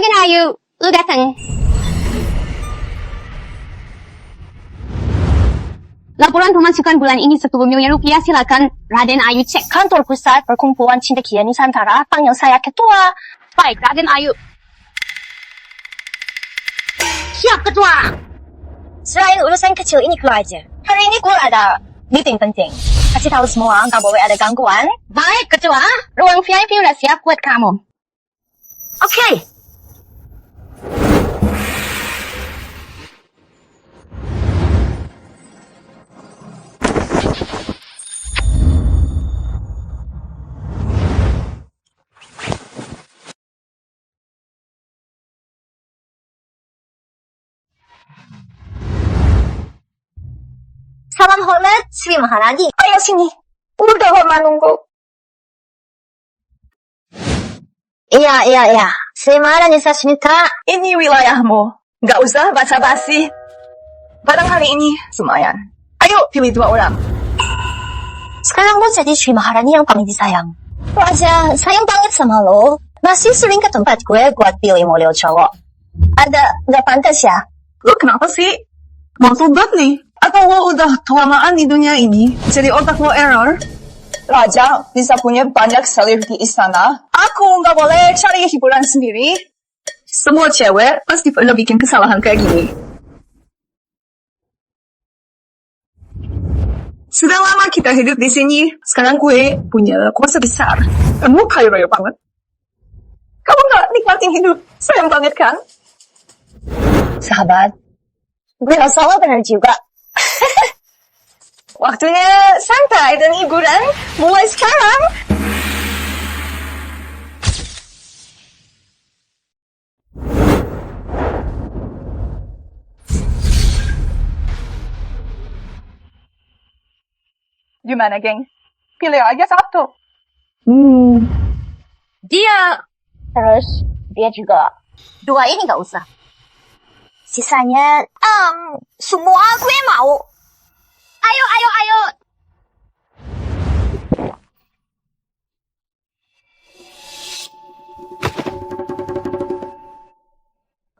Raden Ayu, lu datang. Laporan pemasukan bulan ini 10 miliar rupiah, silakan Raden Ayu cek. Kantor Pusat Perkumpulan Cendekia Nusantara, panggil saya ketua. Baik, Raden Ayu. Siap ketua. Selain urusan kecil ini keluar aja. Hari ini gue ada meeting penting. Kasih tahu semua, nggak boleh ada gangguan. Baik, ketua. Ruang VIP udah siap buat kamu. Oke. Salam hormat, Sri Maharani. Ayo sini. Udah hormat nunggu. Iya. Sri Maharani Sasmita. Ini wilayahmu. Nggak usah basa-basi. Barang hari ini, lumayan. Ayo, pilih 2 orang. Sekarang lo jadi Sri Maharani yang paling disayang. Raja, sayang banget sama lo. Masih sering ke tempat gue buat pilih model cowok. Nggak pantas ya? Lo kenapa sih? Mau tobat nih? Atau lo udah kelamaan di dunia ini, jadi otak lo error? Raja bisa punya banyak selir di istana. Aku nggak boleh cari hiburan sendiri. Semua cewek pasti pernah bikin kesalahan kayak gini. Sudah lama kita hidup di sini. Sekarang gue punya kuasa besar. Kamu kaya raya banget. Kamu nggak nikmatin hidup. Sayang banget kan? Sahabat, gue gak salah benar juga. Waktunya santai dan hiburan mulai sekarang. Gimana, geng? Pilih aja satu. Dia. Terus, dia juga. 2 ini gak usah. Sisanya, semua gue mau. Ayo.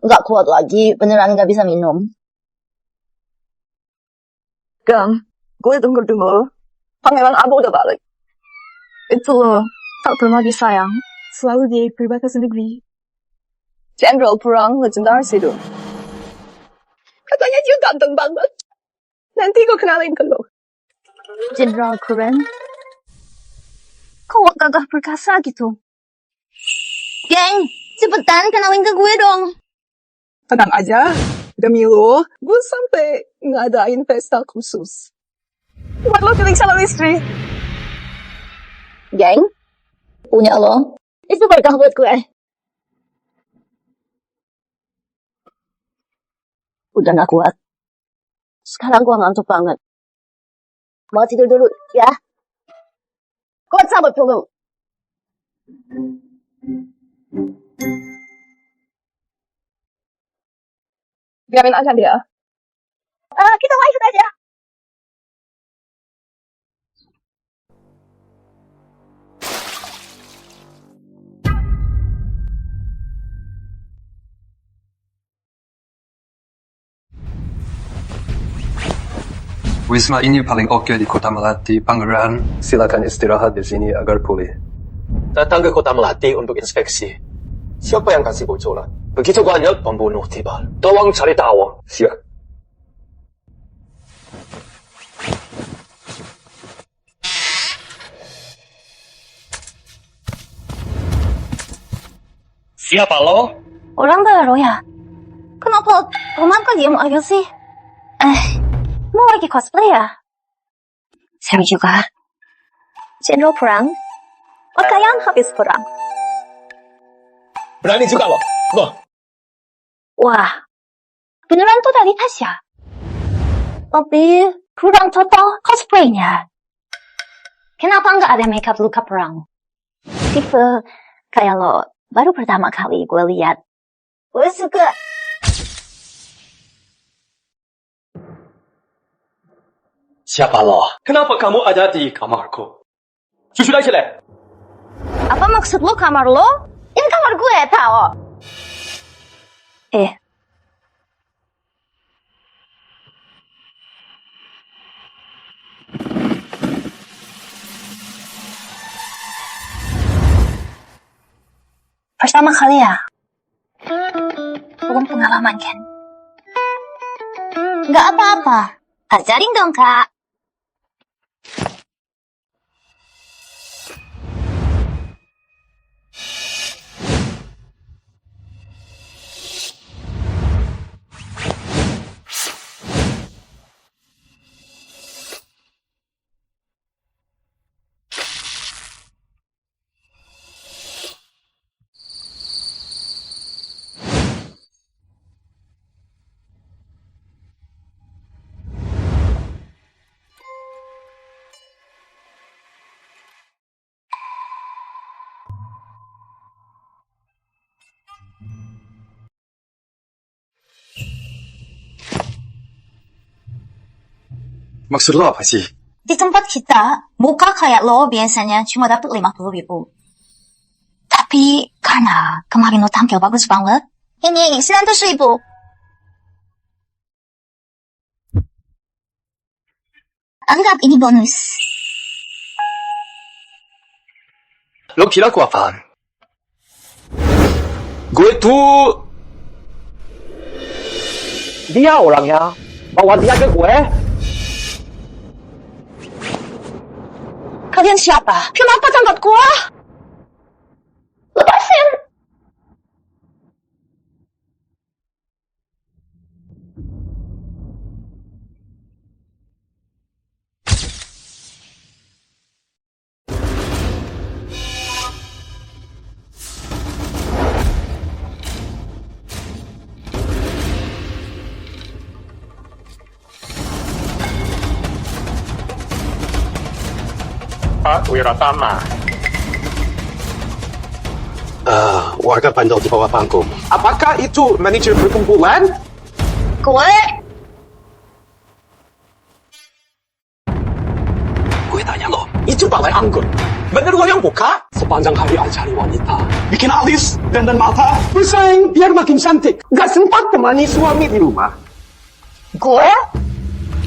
Nggak kuat lagi, beneran nggak bisa minum. Gang, gue denger dulu. Pangeran Abu udah balik. Itu loh, tak pernah disayang. Selalu di perbatasan negeri. Jenderal perang legendaris itu. Katanya dia ganteng banget. Nanti gue kenalin ke lo. Jenderal keren. Kok gagah perkasa gitu? Geng, cepetan kenalin ke gue dong. Tenang aja. Demi lo, gue sampai ngadain pesta khusus. Buat lo pilih calon istri. Geng, punya lo. Itu berkah buat gue. Udah gak kuat. Sekarang gue ngantuk banget. Mau tidur dulu, ya? Gue cabut dulu. Biarin aja dia. Kita mau ikut aja. Wisma ini paling oke di Kota Melati, Pangeran. Silakan istirahat di sini agar pulih. Datang ke Kota Melati untuk inspeksi. Siapa yang kasih bocoran? Begitu banyak pembunuh tiba. Tolong cari tahu. Siap. Siapa lo? Orang baru ya? Kenapa Roman kok diem aja sih? Mau lagi cosplay ya? Seru juga. Jenderal perang? Pakaian habis perang. Berani juga lo? Loh, Wah, beneran tuh dari Tasya. Tapi kurang cocok cosplaynya. Kenapa nggak ada makeup luka perang? Tipe kayak lo baru pertama kali gue lihat. Gue suka. siapa lo? Kenapa kamu ada di kamarku? Susu lagi. Apa maksud lo kamar lo? Ini kamar gue, tau? Eh. Pertama kali ya? Belum pengalaman kan? Nggak apa-apa. Ajarin dong, Kak. Maksud lo apa sih? Di tempat kita, muka kayak lo biasanya cuma dapat 50.000. Tapi karena kemarin lo tampil bagus banget, ini 100.000. Anggap ini bonus. Lo kira gue apaan? Gue tuh... Dia orangnya. Bawa dia ke gue. Kalian siapa? Kenapa tangkap gua? Lepasin! Pak Wiratama. Warga bandel di bawah panggung. Apakah itu manajer perkumpulan? Gue? Gue tanya lo, itu balai anggun. Bener lo yang buka? Sepanjang hari cari wanita. Bikin alis dan mata. Bersaing biar makin cantik. Gak sempat temani suami di rumah. Gue?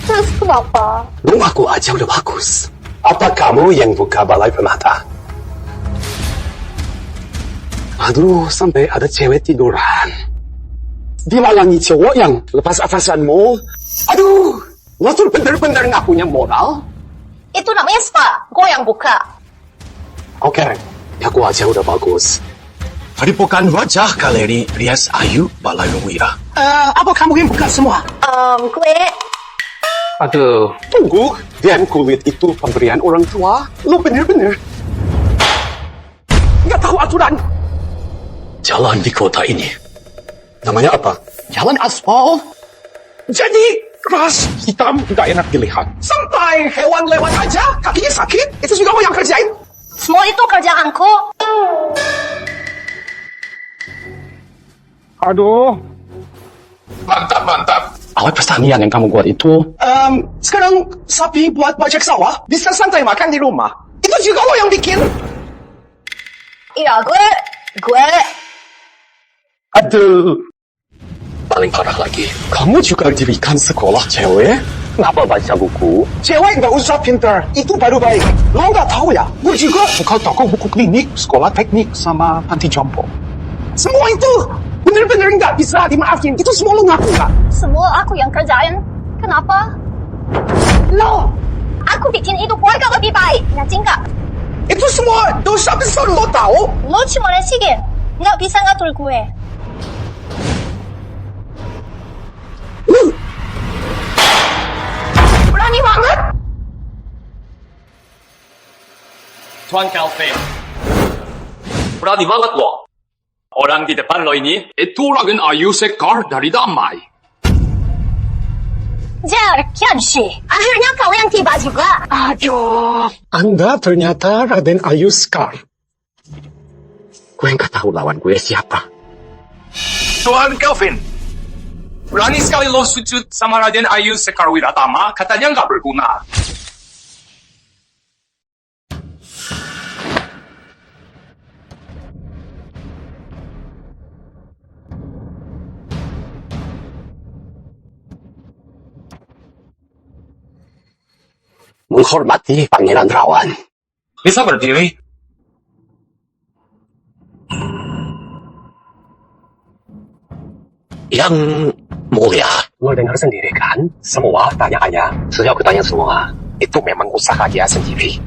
Terus kenapa? Rumahku aja udah bagus. Apa kamu yang buka balai permata? Aduh, sampai ada cewek tiduran. Dilayangi cowok yang lepas atasanmu. Aduh, lo tuh bener-bener gak punya moral. Itu namanya spa. Gue yang buka. Oke, ya gua aja udah bagus. Tadi bukan wajah galeri rias Ayu Balai Wira. Apa kamu yang buka semua? Gue... Aduh, tunggu. Dan kulit itu pemberian orang tua. Lo bener-bener nggak tahu aturan. Jalan di kota ini namanya apa? Jalan aspal. Jadi keras, hitam, nggak enak dilihat. Sampai hewan lewat aja, kakinya sakit. Itu juga mau yang kerjain. Semua itu kerjaanku. Aduh. Mantap. Alat pertanian yang kamu buat itu? Sekarang sapi buat bajak sawah bisa santai makan di rumah. Itu juga lo yang bikin? Iya, gue... Aduh. Paling parah lagi, kamu juga dirikan sekolah cewek? Kenapa baca buku? Cewek nggak usah pintar, itu baru baik. Lo nggak tahu ya? Gue juga buka toko buku klinik, sekolah teknik, sama panti jompo. Semua itu bener-bener nggak bisa dimaafin. Itu semua lo ngaku nggak? Semua aku yang kerjain. Kenapa? Lo! Aku bikin hidup warga lebih baik. Ngerti nggak? Itu semua dosa besar lo tahu? Lo cuma resigen. Nggak bisa ngatur gue. Berani banget! Tuan Calvin, berani banget lo. Orang di depan lo ini, itu Raden Ayu Sekar dari Damai. Jar, Kianshi, akhirnya kau yang tiba juga. Aduh, Anda ternyata Raden Ayu Sekar. Gue nggak tahu lawan gue siapa. Tuan Calvin, berani sekali lo sujud sama Raden Ayu Sekar Wiratama, katanya nggak berguna. menghormati Pangeran Rawan. Bisa berdiri. Yang mulia, lo dengar sendiri kan? Semua tanyaannya, sejauh tanya semua, itu memang usaha dia sendiri.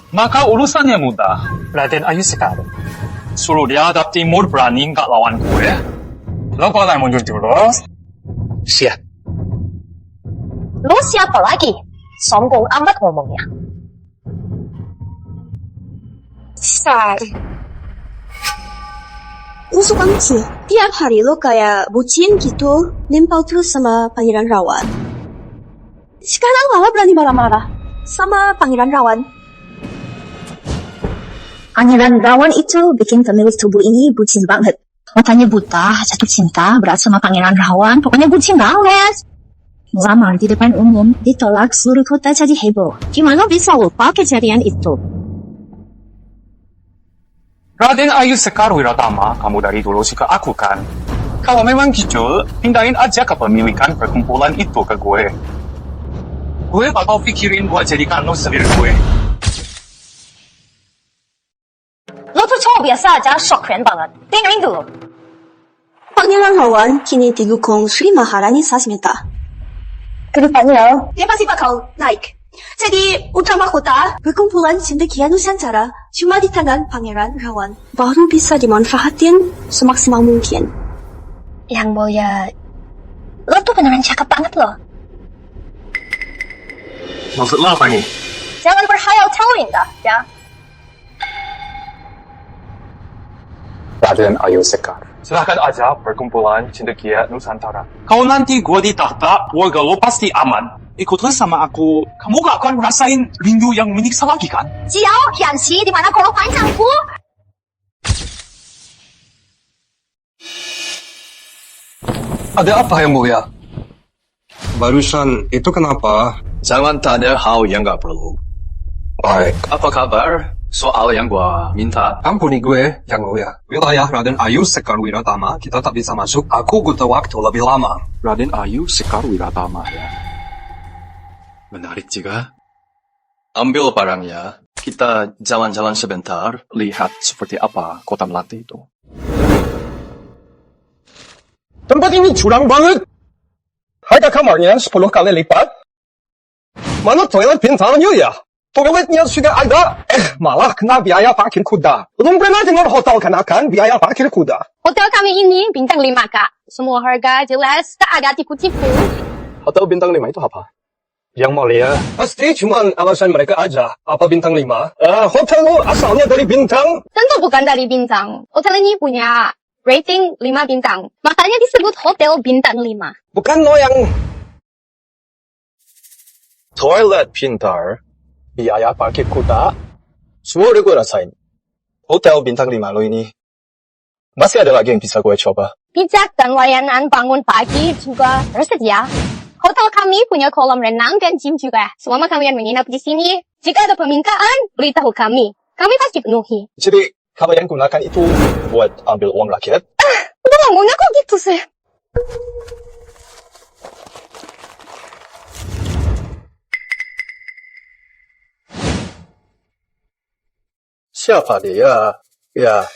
Maka urusannya mudah. Raden Ayu Sekar. Suruh dia hadap timur berani nggak lawan gue. Lo boleh mundur dulu. Siap. Lu siapa lagi? Sombong amat ngomongnya. Sar. Lu suka lucu. Tiap hari lo kayak bucin gitu, nempel terus sama Pangeran Rawan. Sekarang malah berani marah-marah sama Pangeran Rawan. Pangeran Rawan itu bikin pemilik tubuh ini bucin banget. Matanya buta, jatuh cinta, berat sama Pangeran Rawan. Pokoknya bucin banget. Melamar di depan umum, ditolak seluruh kota jadi heboh. Gimana bisa lupa kejadian itu? Raden Ayu Sekar Wiratama, kamu dari dulu suka aku kan? Kalau memang gitu, pindahin aja kepemilikan perkumpulan itu ke gue. Gue bakal pikirin buat jadikan lo sendiri gue. Lo tuh cowok biasa aja, sok keren banget. Dengerin dulu. Pangeran Rawan kini didukung Sri Maharani Sasmita. Kedepannya, Dia pasti bakal naik. Jadi, utama kota, perkumpulan cendekia Nusantara cuma di tangan Pangeran Rawan. Baru bisa dimanfaatin semaksimal mungkin. Yang mulia, lo tuh beneran cakep banget loh. Maksud lo apa nih? Jangan berhayal terlalu indah, ya. Raden Ayu Sekar. Silahkan aja perkumpulan Cendekia Nusantara. Kalau nanti gue di tahta, warga lo pasti aman. Ikutlah sama aku. Kamu gak akan ngerasain rindu yang menyiksa lagi kan? Jiao Hianxi, di mana kalau panjangku? Ada apa yang mulia? Barusan itu kenapa? Jangan tanya hal yang gak perlu. Baik. Apa kabar? Soal yang gua minta. Ampuni gue, yang mulia. Wilayah Raden Ayu Sekar Wiratama, kita tak bisa masuk. Aku butuh waktu lebih lama. Raden Ayu Sekar Wiratama ya. Menarik juga. Ambil barangnya. Kita jalan-jalan sebentar. Lihat seperti apa kota Melati itu. Tempat ini curang banget. Harga kamarnya 10 kali lipat. Mana toilet bintangnya ya? Toiletnya sudah ada, malah kena biaya parkir kuda. Belum pernah dengar hotel kenakan biaya parkir kuda. Hotel kami ini bintang 5, Kak. Semua harga jelas, tak ada tipu-tipu. Hotel bintang 5 itu apa? Yang mulia, pasti cuma alasan mereka aja. Apa bintang 5? Hotel lo asalnya dari bintang. Tentu bukan dari bintang. Hotel ini punya rating 5 bintang. Makanya disebut hotel bintang 5. Bukan lo yang Toilet pintar. Biaya parkir kuda. Semua udah gue rasain. Hotel bintang 5 lo ini. Masih ada lagi yang bisa gue coba. Pijak dan layanan bangun pagi juga tersedia. Hotel kami punya kolam renang dan gym juga. Selama kalian menginap di sini, jika ada permintaan, beritahu kami. Kami pasti penuhi. Jadi kalian gunakan itu buat ambil uang rakyat? Udah ngomongnya kok gitu sih? Siapa dia? Ya.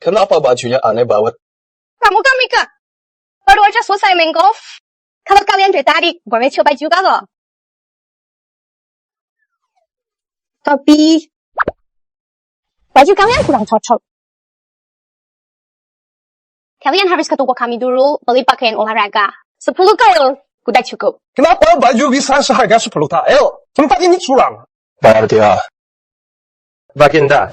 Kenapa bajunya aneh banget? Kamu kan Mika? Baru aja selesai main golf. Kalau kalian tertarik, boleh coba juga loh. Tapi baju kalian kurang cocok. Kalian harus ke toko kami dulu beli pakaian olahraga. 10 kail, udah cukup. kenapa baju bisa seharga 10 TL? Tempat ini curang. Bayar dia. Baginda,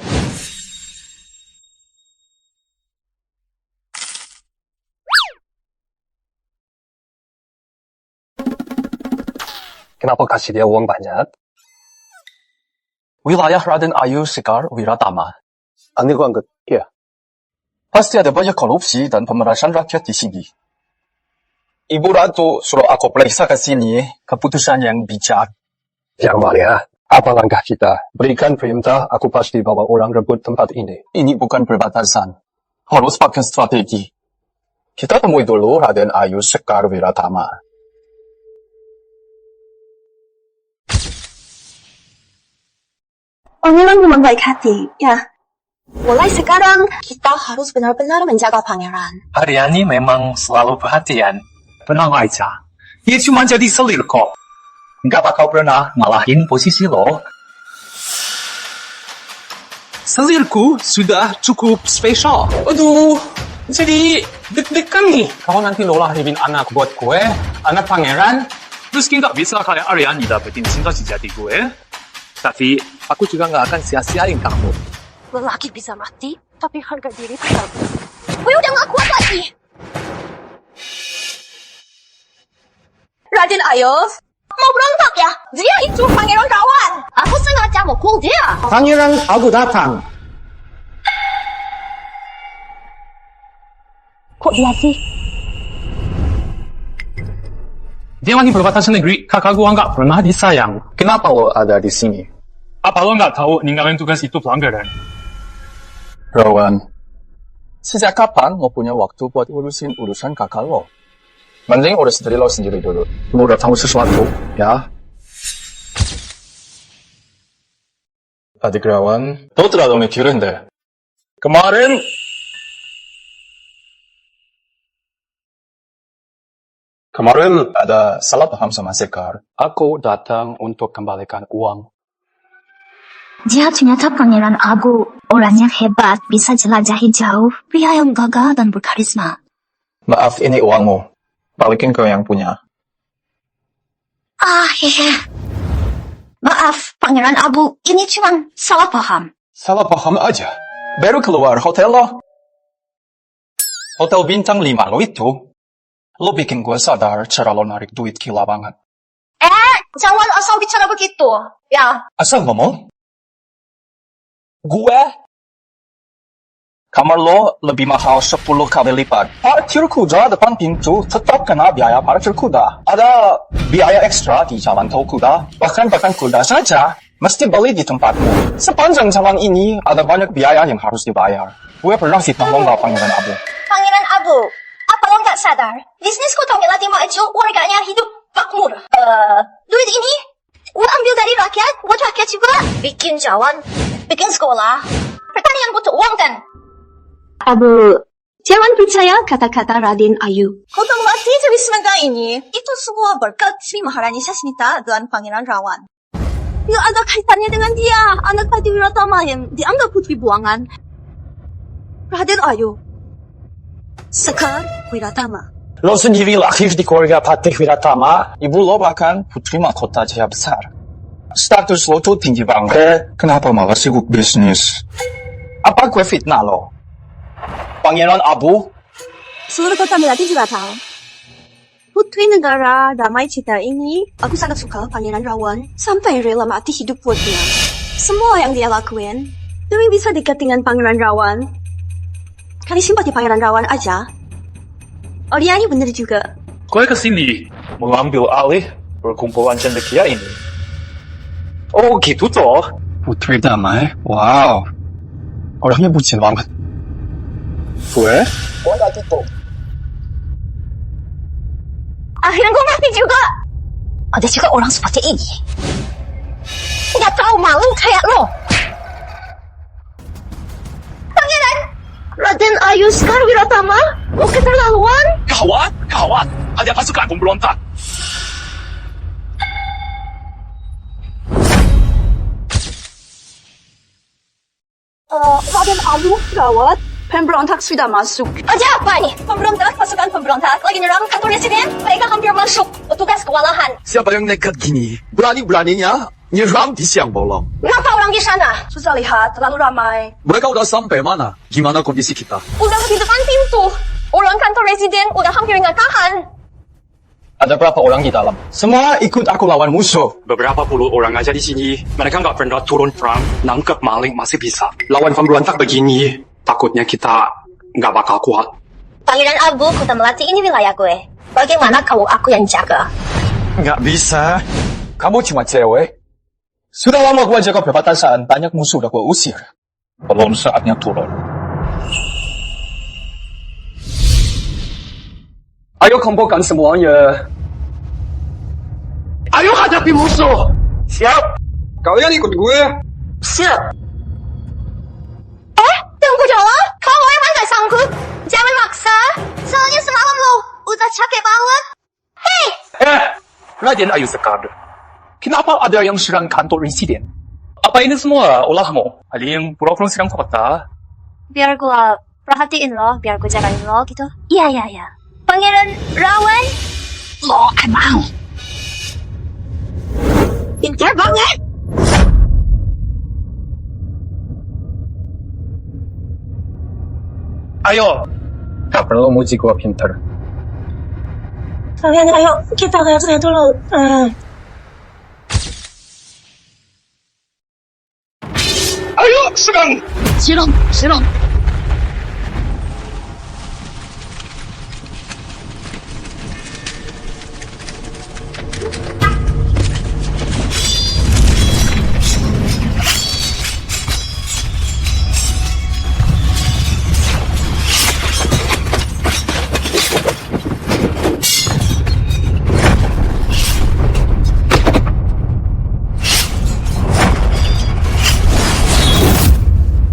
Kenapa kasih dia uang banyak? Wilayah Raden Ayu Sekar Wiratama. Anil banget. Iya. Pasti ada banyak korupsi dan pemerasan rakyat di sini. Ibu Ratu suruh aku periksa ke sini keputusan yang bijak. Yang mulia, apa langkah kita? Berikan perintah, aku pasti bawa orang rebut tempat ini. Ini bukan perbatasan. Harus pakai strategi. Kita temui dulu Raden Ayu Sekar Wiratama. Pangeran memang baik hati, ya. Mulai sekarang, kita harus benar-benar menjaga pangeran. Haryani memang selalu perhatian. Tenang aja. Dia cuma jadi selir kok. Nggak bakal pernah ngalahin posisi lo. Selirku sudah cukup spesial. Aduh, jadi deg-degan nih. Kalau nanti lo lahirin anak buat gue, anak pangeran, terus nggak bisa kayak Aryani dapetin cinta sejati gue. Tapi aku juga nggak akan sia-siain kamu. Lelaki bisa mati, tapi harga diri tetap. Gue udah gak kuat lagi. Raden Ayuf, mau berontak ya? Dia itu pangeran rawan. Aku sengaja mukul dia. Pangeran Abu datang. Kok dia sih? Dia lagi berbatasan negeri, kakak gua nggak pernah disayang. Kenapa lo ada di sini? Apa lo nggak tahu ninggalin tugas itu pelanggaran? Rawan, sejak kapan lo punya waktu buat urusin urusan kakak lo? Mending urus diri lo sendiri dulu. Lo udah tahu sesuatu, ya? Adik Rawan, lo terlalu mikirin deh. Kemarin ada salah paham sama Sekar. Aku datang untuk kembalikan uang. Dia ternyata Pangeran Abu, orang yang hebat, bisa jelajahi jauh, pria yang gagah dan berkarisma. Maaf, ini uangmu. Balikin ke yang punya. Hehe. Maaf, Pangeran Abu, ini cuma salah paham. Salah paham aja. Baru keluar hotel lo. Hotel bintang 5 lo itu. Lo bikin gue sadar cara lo narik duit gila banget. Jangan asal bicara begitu. Ya. Asal ngomong? Gue? Kamar lo lebih mahal 10 kali lipat. Parkir kuda depan pintu tetap kena biaya parkir kuda. Ada biaya ekstra di jalan tol kuda. Bahkan kuda saja mesti beli di tempatmu. Sepanjang jalan ini ada banyak biaya yang harus dibayar. Gue pernah fitnah lo nggak Pangeran Abu. Pangeran Abu, apa lo nggak sadar? Bisnis kota Melati maju, warganya hidup makmur. Duit ini gue ambil dari rakyat, buat rakyat juga. Bikin jalan, bikin sekolah. Pertanian butuh uang kan? Abu, jangan percaya kata-kata Raden Ayub. Kota Melati jadi sementara ini, itu semua berkat Sri Maharani Sasmita dan Pangeran Rawan. Tidak ada kaitannya dengan dia, anak Pati Wiratama yang dianggap putri buangan. Raden Ayub, Sekar Wiratama. Lo sendiri lahir di keluarga Patih Wiratama. Ibu lo bahkan putri mahkota Jaya Besar. Status lo tuh tinggi banget. Kenapa malah sibuk bisnis? Apa gue fitnah lo? Pangeran Abu? Seluruh kota Melati juga tahu. Putri negara damai cita ini, aku sangat suka Pangeran Rawan. Sampai rela mati hidup buat dia. Semua yang dia lakuin, demi bisa dekat dengan Pangeran Rawan. Kali simpati Pangeran Rawan aja. Oriani bener juga. Gue kesini mengambil alih perkumpulan cendekia ini. Oh gitu toh? Putri damai? Wow. Orangnya bucin banget. Gue gak gitu. Akhirnya gue mati juga. Ada juga orang seperti ini. Gak tahu malu kayak lo. Pangeran Raden Ayub Sekar Wiratama, lo keterlaluan. Kawat, ada pasukan pemberontak. Raden Ayub gawat, pemberontak sudah masuk. Ada apa nih? Pasukan pemberontak lagi nyerang kantor residen. Mereka hampir masuk. Petugas kewalahan. Siapa yang nekat gini? Berani-beraninya nyerang di siang bolong. Kenapa orang di sana? Susah lihat, terlalu ramai. Mereka udah sampai mana? Gimana kondisi kita? Udah di depan pintu. Orang kantor residen udah hampir nggak tahan. Ada berapa orang di dalam? Semua ikut aku lawan musuh. Beberapa puluh orang aja di sini. Mereka nggak pernah turun perang. Nangkep maling masih bisa. Lawan pemberontak begini. Takutnya kita nggak bakal kuat. Pangeran Abu, kota Melati ini wilayah gue. Bagaimana kalau aku yang jaga? Nggak bisa. Kamu cuma cewek. Sudah lama gua jaga perbatasan. Banyak musuh udah gua usir. Belum saatnya turun. Ayo kumpulkan semuanya. Ayo hadapi musuh. Siap. Kalian ikut gue. Siap. Tunggu dulu, kamu emang gak sanggup? Jangan maksa. Soalnya semalam lo udah capek banget. Hei, Raden Ayu Sekar, kenapa ada yang serang kantor insiden? Apa ini semua olahmu? Ada yang pura-pura serang kota? biar gua perhatiin lo, biar gua jagain lo gitu. Iya. Pangeran Rawan, lo emang pintar banget. Ayo, Tak perlu muji gua pintar. Kalian ayo kita lihat dulu. Ayo, serang. Siram.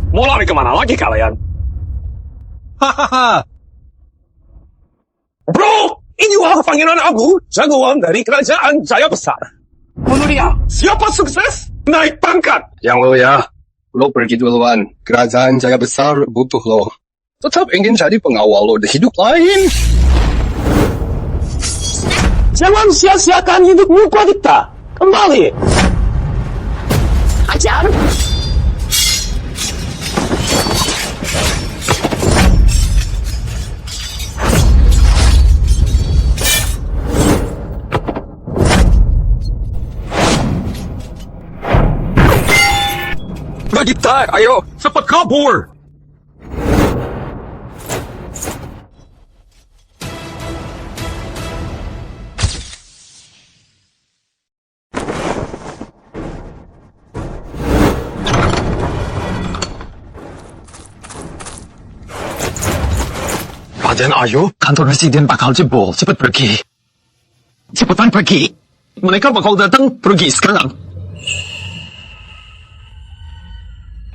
Mau lari kemana lagi kalian? Hahaha. Bro, ini wahai Pangeran Abu, jagoan dari kerajaan Jaya Besar. bunuh dia. Siapa sukses naik pangkat? Yang mulia, lo pergi duluan. Kerajaan Jaya Besar butuh lo. Tetap ingin jadi pengawal lo di hidup lain. Jangan sia-siakan hidupmu, Pradipta. Kembali. Ajar. Pradipta, ayo, cepat kabur. Raden Ayu, kantor residen bakal jebol. Cepat pergi. Cepetan pergi. Mereka bakal datang. Pergi sekarang.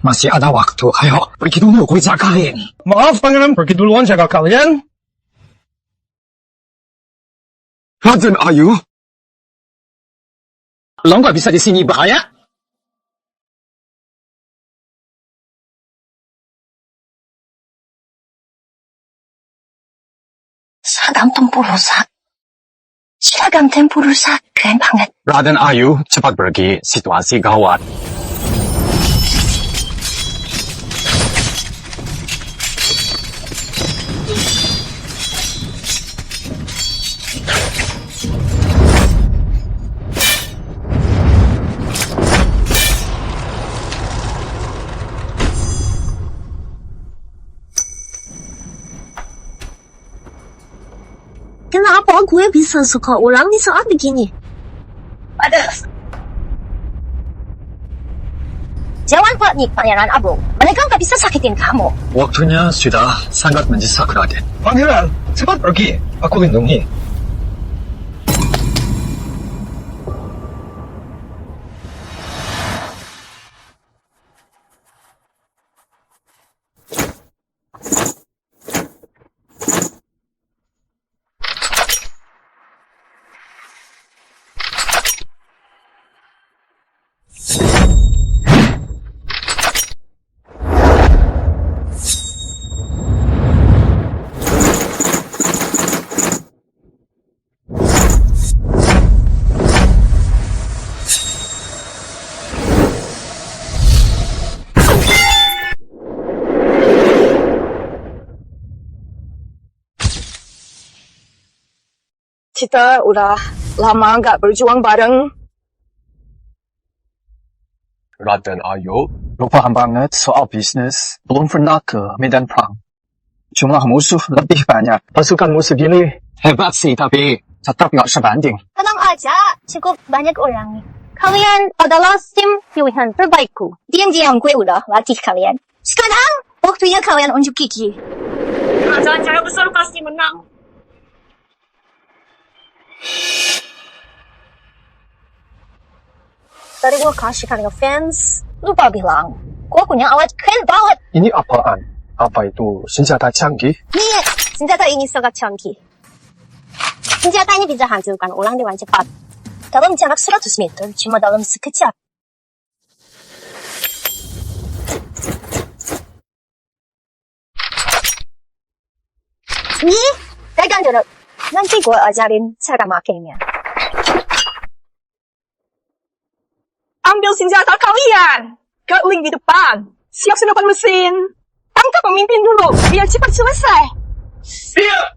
Masih ada waktu. Ayo, pergi dulu. Gue jagain. Maaf, Pangeran, pergi duluan jaga kalian. Raden Ayu. Lo nggak bisa di sini, bahaya. Seragam tempur rusak. Seragam tempur rusak. Keren banget. Raden Ayu, cepat pergi. Situasi gawat. Kenapa gue bisa suka orang di saat begini? Jangan panik, Pangeran Abu. Mereka nggak bisa sakitin kamu. Waktunya sudah sangat mendesak, Raden. Pangeran, cepat pergi. Aku lindungi. Kita udah lama nggak berjuang bareng. Raden Ayu, lo paham banget soal bisnis. Belum pernah ke medan perang. Jumlah musuh lebih banyak. Pasukan musuh gini hebat sih, tapi tetap nggak sebanding. Tenang aja, cukup banyak orang. Kalian adalah tim pilihan terbaikku. Diam-diam gue udah latih kalian. Sekarang, waktunya kalian unjuk gigi. Kerajaan Jaya Besar pasti menang. Tadi gue kasih kalian fans, Lupa bilang, gue punya alat keren banget. Ini apaan? Apa itu senjata canggih? Nih, senjata ini sangat canggih. Senjata ini bisa hancurkan orang dengan cepat. Dalam jarak 100 meter, cuma dalam sekejap. Nih, pegang dulu. Nanti gue ajarin cara makainya. Ambil senjata kalian. Ke link di depan. Siap senapan mesin. Tangkap pemimpin dulu, biar cepat selesai. Siap!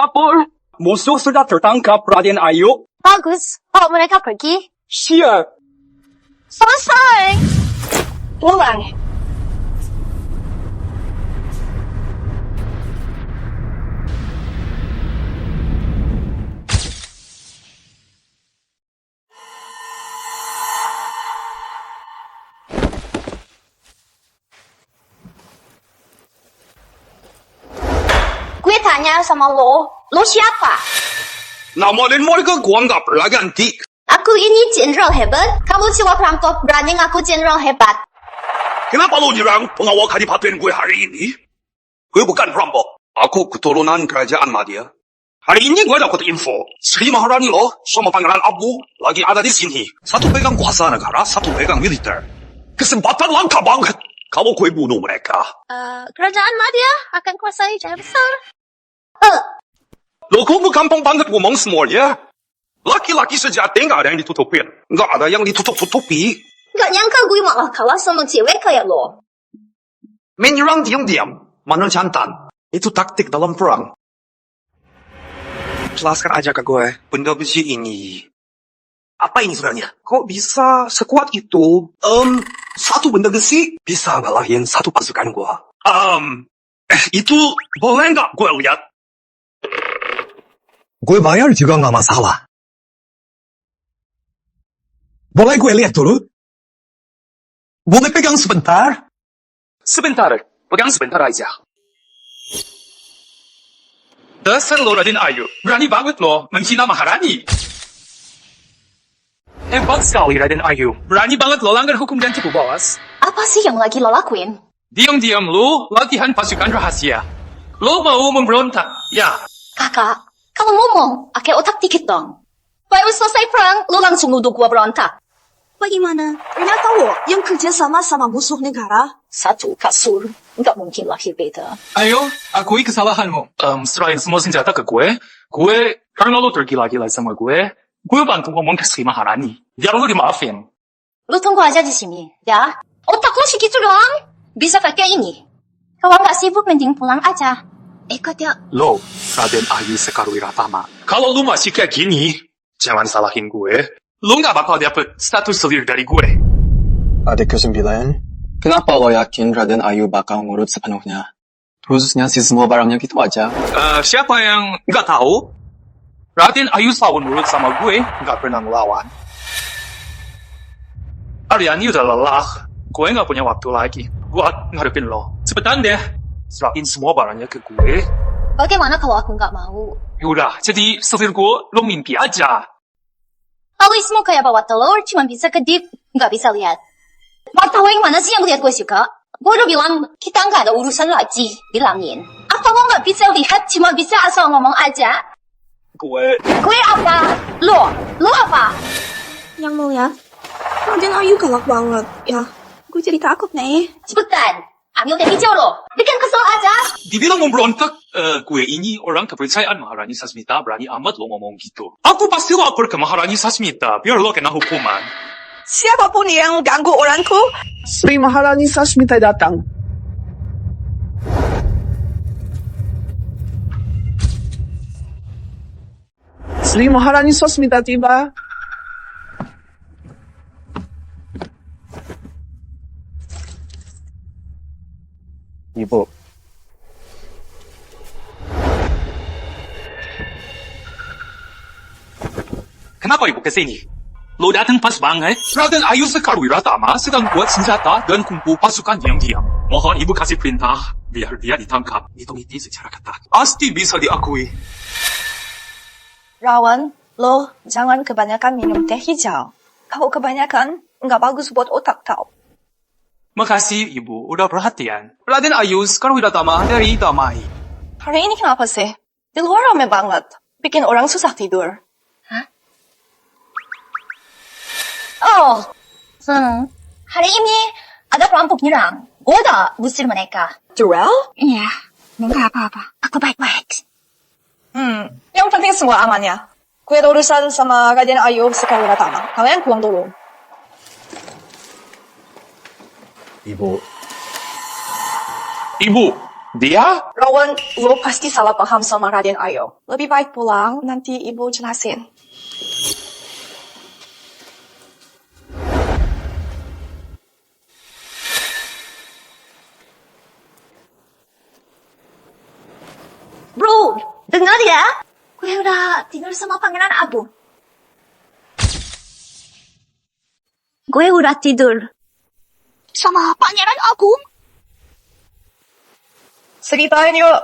Lapor, musuh sudah tertangkap, Raden Ayu. Bagus, bawa mereka pergi. Siap. Selesai. Pulang. Gue tanya sama lo siapa? Nama dan mereka gua nggak pernah ganti. Aku ini jenderal hebat. Kamu cuma perampok, berani ngaku jenderal hebat. Kenapa lo nyerang pengawal kadipaten gue hari ini? Gue bukan perampok. Aku keturunan kerajaan Madya. Hari ini gue dapat info. Sri Maharani lo sama Pangeran Abu lagi ada di sini. Satu pegang kuasa negara, satu pegang militer. Kesempatan langka banget. Kalau gue bunuh mereka. Kerajaan Madya akan kuasai Jaya Besar. Lo kok gampang banget ngomong semuanya? Laki-laki sejati nggak ada yang ditutupin. Nggak ada yang ditutup-tutupi. Gak nyangka gue malah kalah sama cewek kayak lo. Menyerang diam-diam. Mana jantan. Itu taktik dalam perang. Jelaskan aja ke gue. Benda besi ini. Apa ini sebenarnya? Kok bisa sekuat itu? Satu benda besi bisa ngalahin satu pasukan gue. Itu boleh nggak gue lihat? Gue bayar juga nggak masalah. Boleh gue lihat dulu? Boleh pegang sebentar? Sebentar. Pegang sebentar aja. Dasar lo Raden Ayu. Berani banget lo menghina Maharani. Hebat sekali Raden Ayu. Berani banget lo langgar hukum dan tipu balas. Apa sih yang lagi lo lakuin? Diam-diam lo latihan pasukan rahasia. Lo mau memberontak, ya? Kakak, kalau ngomong, pakai otak dikit dong. Baru selesai perang, lo langsung nuduh gua berontak. Bagaimana? Ternyata lo yang kerja sama musuh negara. Satu kasur, nggak mungkin lahir beda. Ayo, akui kesalahanmu. Serahin semua senjata ke gue. Karena lo tergila-gila sama gue bantu ngomong ke Sri Maharani. Biar lo dimaafin. Lo tunggu aja di sini, ya. Otak lo segitu doang. Bisa pakai ini. Kalau nggak sibuk, mending pulang aja. Ikut ya. Lo, Raden Ayu Sekarwiratama. Kalau lo masih kayak gini, jangan salahin gue. Lo nggak bakal dapet status selir dari gue. Adik ke-9, kenapa lo yakin Raden Ayu bakal ngurut sepenuhnya? Khususnya si semua barangnya gitu aja. Siapa yang nggak tahu? Raden Ayu selalu nurut sama gue, nggak pernah ngelawan. Aryani udah lelah. Gue nggak punya waktu lagi buat ngadepin lo. Cepetan deh, serahin semua barangnya ke gue. Bagaimana kalau aku nggak mau? Yaudah, jadi selir gue, lo mimpi aja. Alismu kayak bawa telur, cuma bisa kedip, nggak bisa lihat. Wartawan mana sih yang lihat gue suka? Gue udah bilang, kita nggak ada urusan lagi, bilangin. Apa lo nggak bisa lihat, cuma bisa asal ngomong aja? Gue apa? Lo apa? Yang mulia, Raden Ayu galak banget. Ya, gue jadi takut nih. Cepetan, ambil teh hijau lo. Bikin kesel aja. dibilang memberontak, gue ini orang kepercayaan Maharani Sasmita, berani amat lo ngomong gitu. Aku pasti lapor ke Maharani Sasmita, biar lo kena hukuman. Siapapun yang ganggu orangku, Sri Maharani Sasmita datang. Sri Maharani Sasmita tiba. Ibu. Kenapa ibu ke sini? Lo datang pas banget. Raden Ayu Sekar Wiratama sedang buat senjata dan kumpul pasukan diam-diam. Mohon ibu kasih perintah biar dia ditangkap. Ditemiti secara ketat. Pasti bisa diakui. Rawan, lo jangan kebanyakan minum teh hijau. Kalau kebanyakan, nggak bagus buat otak tau. Makasih ibu udah perhatian. Raden Ayu Sekar Wiratama dari Damai. Hari ini kenapa sih? Di luar rame banget. Bikin orang susah tidur. Oh, hari ini ada perampok nyerang. Gue udah gusir mereka. Durel? Iya, enggak apa-apa. Aku baik-baik. Yang penting semua aman ya. Gue ada urusan sama Raden Ayu Sekar Wiratama. Kalian pulang dulu. Ibu. Ibu, dia? Rawan, lo pasti salah paham sama Raden Ayu. Lebih baik pulang, nanti ibu jelasin. Bro, dengar ya. Gue udah tidur sama Pangeran Abu. Gue udah tidur sama Pangeran Agung. Ceritain yuk.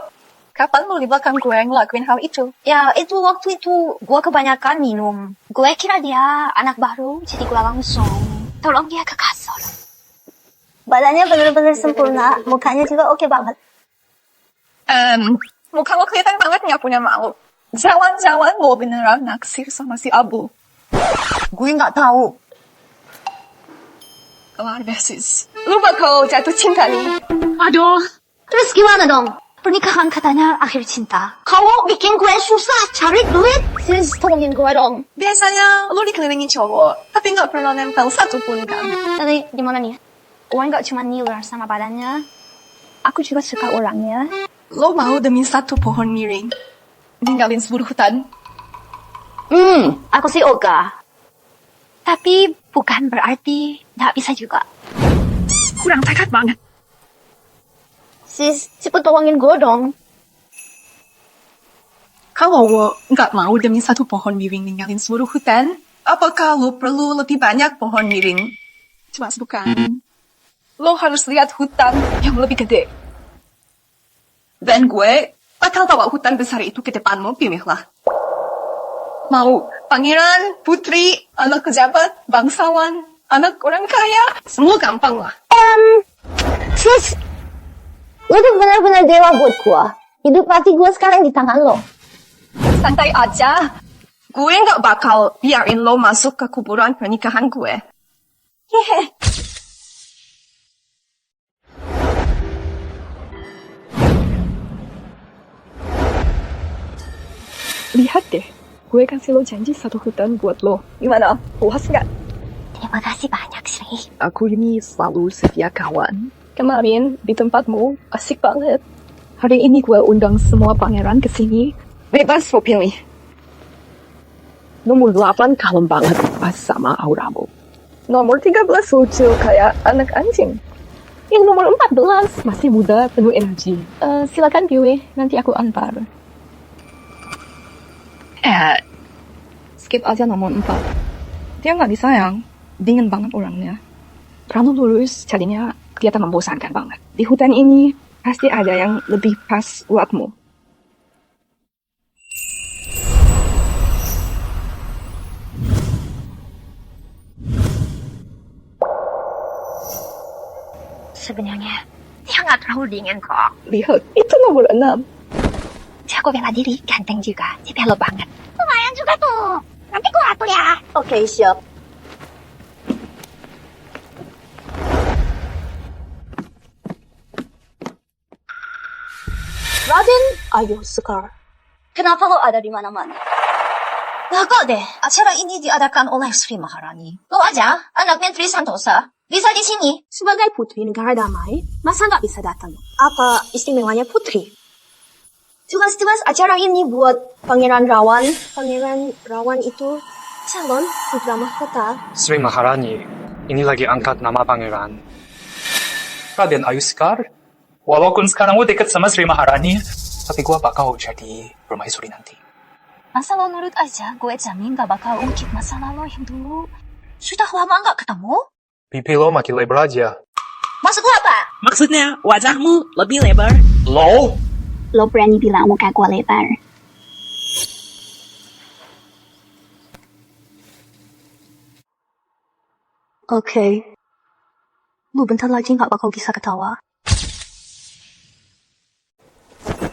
Kapan lo di belakang gue ngelakuin hal itu? Ya, itu waktu itu gue kebanyakan minum. Gue kira dia anak baru, jadi gue langsung tolong dia ke kasur. Badannya bener-bener sempurna, mukanya juga oke banget. Muka lo kelihatan banget nggak punya malu. Jangan-jangan lo beneran naksir sama si Abu. Gue nggak tahu. Kelar besis. Lo bakal jatuh cinta nih. Aduh, terus gimana dong? Pernikahan katanya akhir cinta. Kalau bikin gue susah cari duit, sis tolongin gue dong. Biasanya lo dikelilingi cowok, tapi nggak pernah nempel satupun kan. Tapi gimana nih? Gue nggak cuma ngiler sama badannya. Aku juga suka orangnya. Lo mau demi satu pohon miring ninggalin seluruh hutan? Aku sih oga. Tapi bukan berarti nggak bisa juga. Kurang tekad banget. Sis, cepet tolongin gue dong. Kalau lo nggak mau demi satu pohon miring ninggalin seluruh hutan, apakah lo perlu lebih banyak pohon miring? Jelas bukan. Lo harus lihat hutan yang lebih gede. Dan gue bakal bawa hutan besar itu ke depanmu, pilihlah. Mau pangeran, putri, anak pejabat, bangsawan, anak orang kaya, semua gampang lah. Sis, lo tuh benar-benar dewa buat gue. Hidup mati gue sekarang di tangan lo. Santai aja. Gue nggak bakal biarin lo masuk ke kuburan pernikahan gue. Hehe. Lihat deh, gue kasih lo janji satu hutan buat lo. Gimana? Puas nggak? Terima kasih banyak, Sri. Aku ini selalu setia kawan. Kemarin di tempatmu asik banget. Hari ini gue undang semua pangeran ke sini. Bebas lo pilih. Nomor 8 kalem banget pas sama auramu. Nomor 13 lucu kayak anak anjing. Yang nomor 14 masih muda, penuh energi. Silakan pilih, nanti aku antar. Skip aja nomor 4. Dia nggak disayang, dingin banget orangnya. Kamu lulus, jadinya kelihatan membosankan banget. Di hutan ini, pasti ada yang lebih pas buatmu. Sebenarnya, dia nggak terlalu dingin kok. Lihat, itu nomor 6. Jago bela diri, ganteng juga. Dia lo banget. Lumayan juga tuh. Nanti gue atur ya. Oke, siap. Raden Ayu Sekar. Kenapa lo ada di mana-mana? Nako deh, acara ini diadakan oleh Sri Maharani. Lo aja, anak menteri Santosa. Bisa di sini. Sebagai putri negara damai, masa nggak bisa datang? Apa istimewanya putri? Tugas-tugas acara ini buat Pangeran Rawan. Pangeran Rawan itu calon putra mahkota. Sri Maharani, ini lagi angkat nama pangeran. Raden Ayu Sekar, walaupun sekarang gue deket sama Sri Maharani, tapi gue bakal jadi permaisuri nanti. Masa lo nurut aja, gue jamin gak bakal ungkit masalah lo yang dulu. Sudah lama gak ketemu? Pipi lo makin lebar aja. Maksud lo apa? Maksudnya, wajahmu lebih lebar. Lo? Lo berani bilang muka gue lebar. Oke. Lu bentar lagi gak bakal bisa ketawa.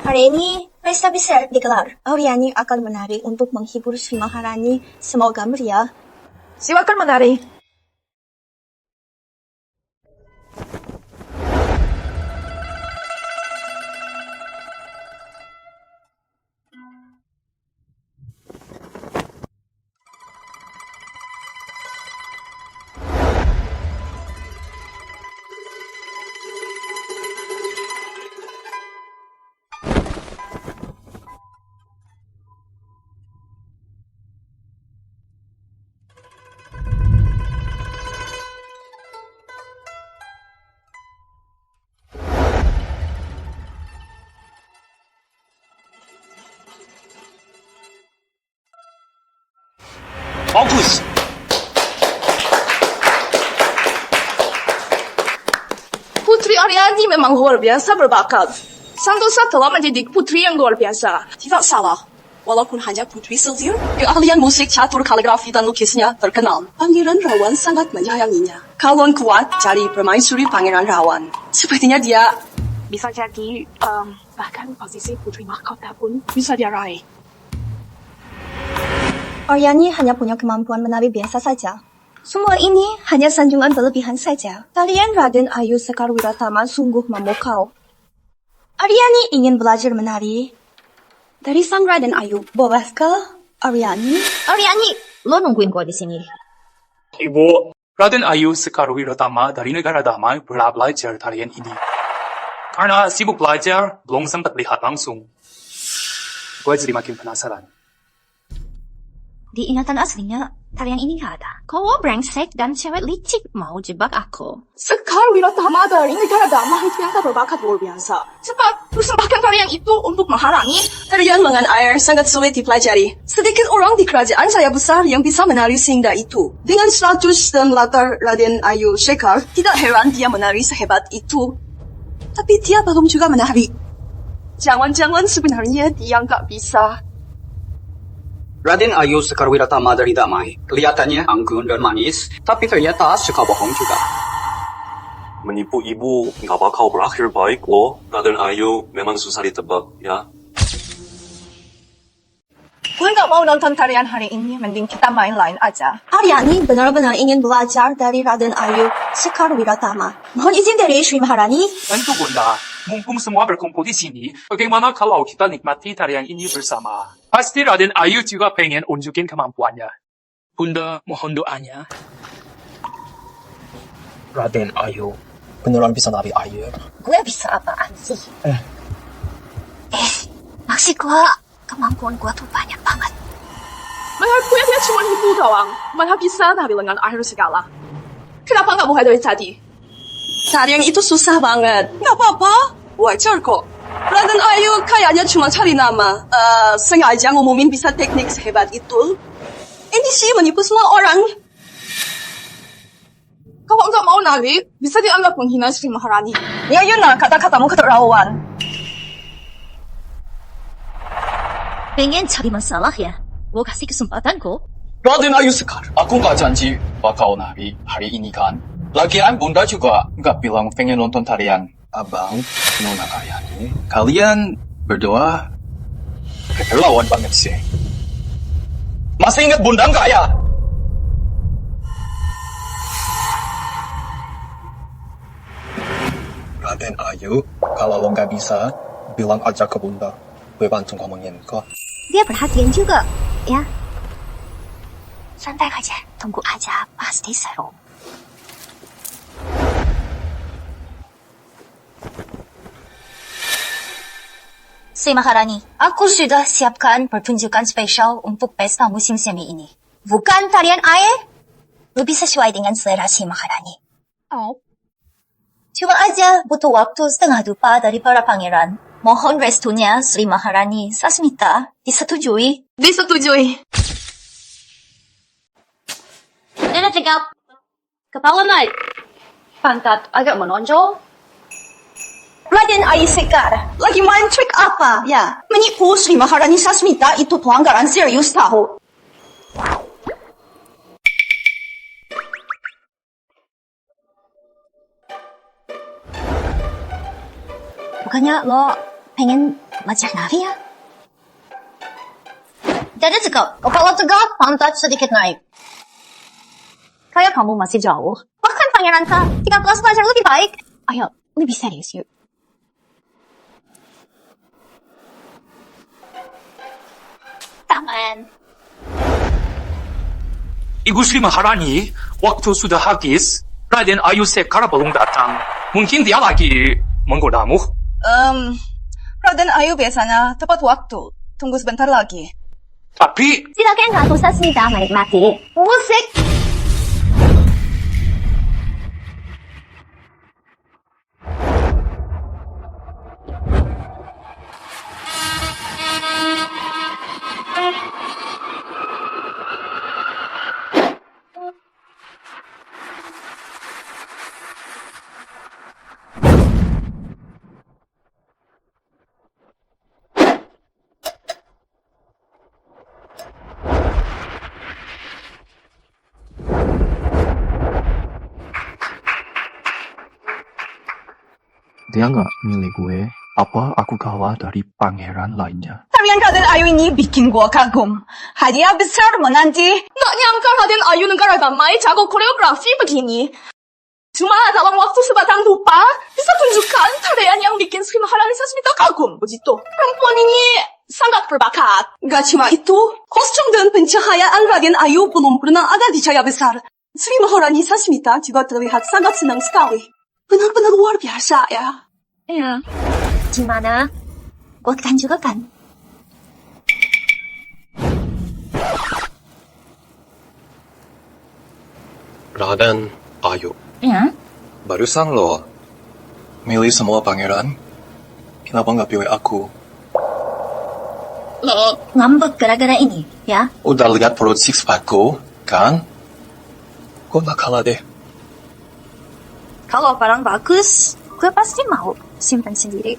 Hari ini, pesta besar digelar. Auriani akan menari untuk menghibur Sri Maharani. Semoga meriah. Silakan menari. Bagus! Putri Auriani memang luar biasa berbakat. Santosa telah menjadi putri yang luar biasa. Tidak salah. Walaupun hanya putri Sylvia, keahlian musik, catur, kaligrafi, dan lukisnya terkenal. Pangeran Rawan sangat menyayanginya. Kalon kuat jadi permaisuri Pangeran Rawan. Sepertinya dia bisa jadi, bahkan posisi putri mahkota pun bisa dia raih. Auriani hanya punya kemampuan menari biasa saja. Semua ini hanya sanjungan berlebihan saja. Tarian Raden Ayu Sekar Wiratama sungguh memukau. Auriani ingin belajar menari dari sang Raden Ayu. Bolehkah, Auriani? Auriani, lo nungguin gue di sini. Ibu, Raden Ayu Sekar Wiratama dari negara damai pernah belajar tarian ini. Karena sibuk belajar, belum sempat lihat langsung. Gue jadi makin penasaran. Di ingatan aslinya, tarian ini gak ada. Kau brengsek dan cewek licik mau jebak aku. Sekar Wiratama dari negara damai ternyata berbakat luar biasa. Cepat, persembahkan tarian itu untuk Maharani. Tarian lengan air sangat sulit dipelajari. Sedikit orang di kerajaan saya besar yang bisa menari sehingga itu. Dengan status dan latar Raden Ayu Sekar, tidak heran dia menari sehebat itu. Tapi dia belum juga menari. Jangan-jangan sebenarnya dia nggak bisa. Raden Ayu Sekar Wiratama dari Damai. Kelihatannya anggun dan manis, tapi ternyata suka bohong juga. Menipu ibu nggak bakal berakhir baik loh. Raden Ayu memang susah ditebak, ya. Gue nggak mau nonton tarian hari ini, mending kita main lain aja. Auriani benar-benar ingin belajar dari Raden Ayu Sekar Wiratama. Mohon izin dari Sri Maharani. Tentu Bunda, mumpung semua berkumpul di sini, bagaimana kalau kita nikmati tarian ini bersama? Pasti Raden Ayu juga pengen unjukin kemampuannya. Bunda, mohon doanya. Raden Ayu beneran bisa nari air. Gue bisa apaan sih? Maksud gue, kemampuan gue tuh banyak banget. Menurut gue dia cuma nipu doang. Mana bisa nari lengan air segala. Kenapa nggak mulai dari tadi? Tarian itu susah banget. Nggak apa-apa, wajar kok. Raden Ayu kayaknya cuma cari nama. Sengaja ngumumin bisa teknik sehebat itu. Ini sih menipu semua orang. Kalau nggak mau nari, bisa dianggap menghina Sri Maharani. Ya Yuna, kata-katamu keterlaluan. Pengen cari masalah ya? Gue kasih kesempatan kok. Raden Ayu Sekar, aku nggak janji bakal nari hari ini kan. Lagian Bunda juga nggak bilang pengen nonton tarian. Abang, Nona Aryani, kalian berdua keterlaluan banget sih. Masih ingat Bunda nggak ya? Raden Ayu, kalau lo nggak bisa, bilang aja ke Bunda. Gue bantu ngomongin kok. Dia perhatian juga, ya. Santai aja, tunggu aja, pasti seru. Sri Maharani, aku sudah siapkan pertunjukan spesial untuk pesta musim semi ini. Bukan tarian air, lebih sesuai dengan selera Sri Maharani. Oh. Cuma aja butuh waktu setengah dupa dari para pangeran. Mohon restunya Sri Maharani Sasmita disetujui. Disetujui. Nenek cakap, kepala naik. Pantat agak menonjol. Raden Ayu Sekar, lagi main trik apa? Ya, menipu Sri Maharani Sasmita itu pelanggaran serius tahu. Bukannya lo pengen ngajak Navi ya? Jadi cakap, kepala tegak, pantat sedikit naik. Kayak kamu masih jauh. Bahkan pangeran kah, 3 kelas pelajar lebih baik. Ayo, lebih serius yuk. Taman. Ibu Sri Maharani, waktu sudah habis. Raden Ayu Sekar belum datang. Mungkin dia lagi menggodamu. Raden Ayu biasanya tepat waktu. Tunggu sebentar lagi. Tapi Silakan Ratu Sasmita menikmati musik. Dia nggak milih gue, apa aku kalah dari pangeran lainnya? Tarian Raden Ayu ini bikin gua kagum. Hadiah besar menanti. Nggak nyangka Raden Ayu negara damai jago koreografi begini. Cuma dalam waktu sebatang dupa, bisa tunjukkan tarian yang bikin Sri Maharani Sasmita kagum. Begitu. Perempuan ini sangat berbakat. Gak cuma itu, kostum dan pencahayaan Raden Ayu belum pernah ada di cahaya besar. Sri Maharani Sasmita juga terlihat sangat senang sekali. Benar-benar luar biasa ya. Iya. Gimana? Kuatkan juga kan? Raden Ayu, Ya? barusan lo milih semua pangeran. Kenapa nggak pilih aku? Lo ngambek gara-gara ini, ya? Udah lihat perut six packku, kan? Gue nggak kalah deh. Kalau barang bagus, gue pasti mau simpan sendiri.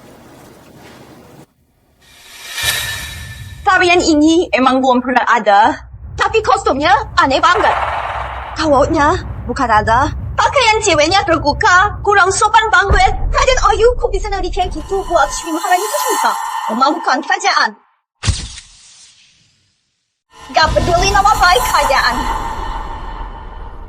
Tarian ini emang belum pernah ada, tapi kostumnya aneh banget. Kawatnya bukan ada, pakaian ceweknya terbuka, kurang sopan banget. Raden Ayu kok bisa nari kayak gitu buat Sri Maharani Sasmita? Memalukan kerajaan. Gak peduli nama baik kerajaan.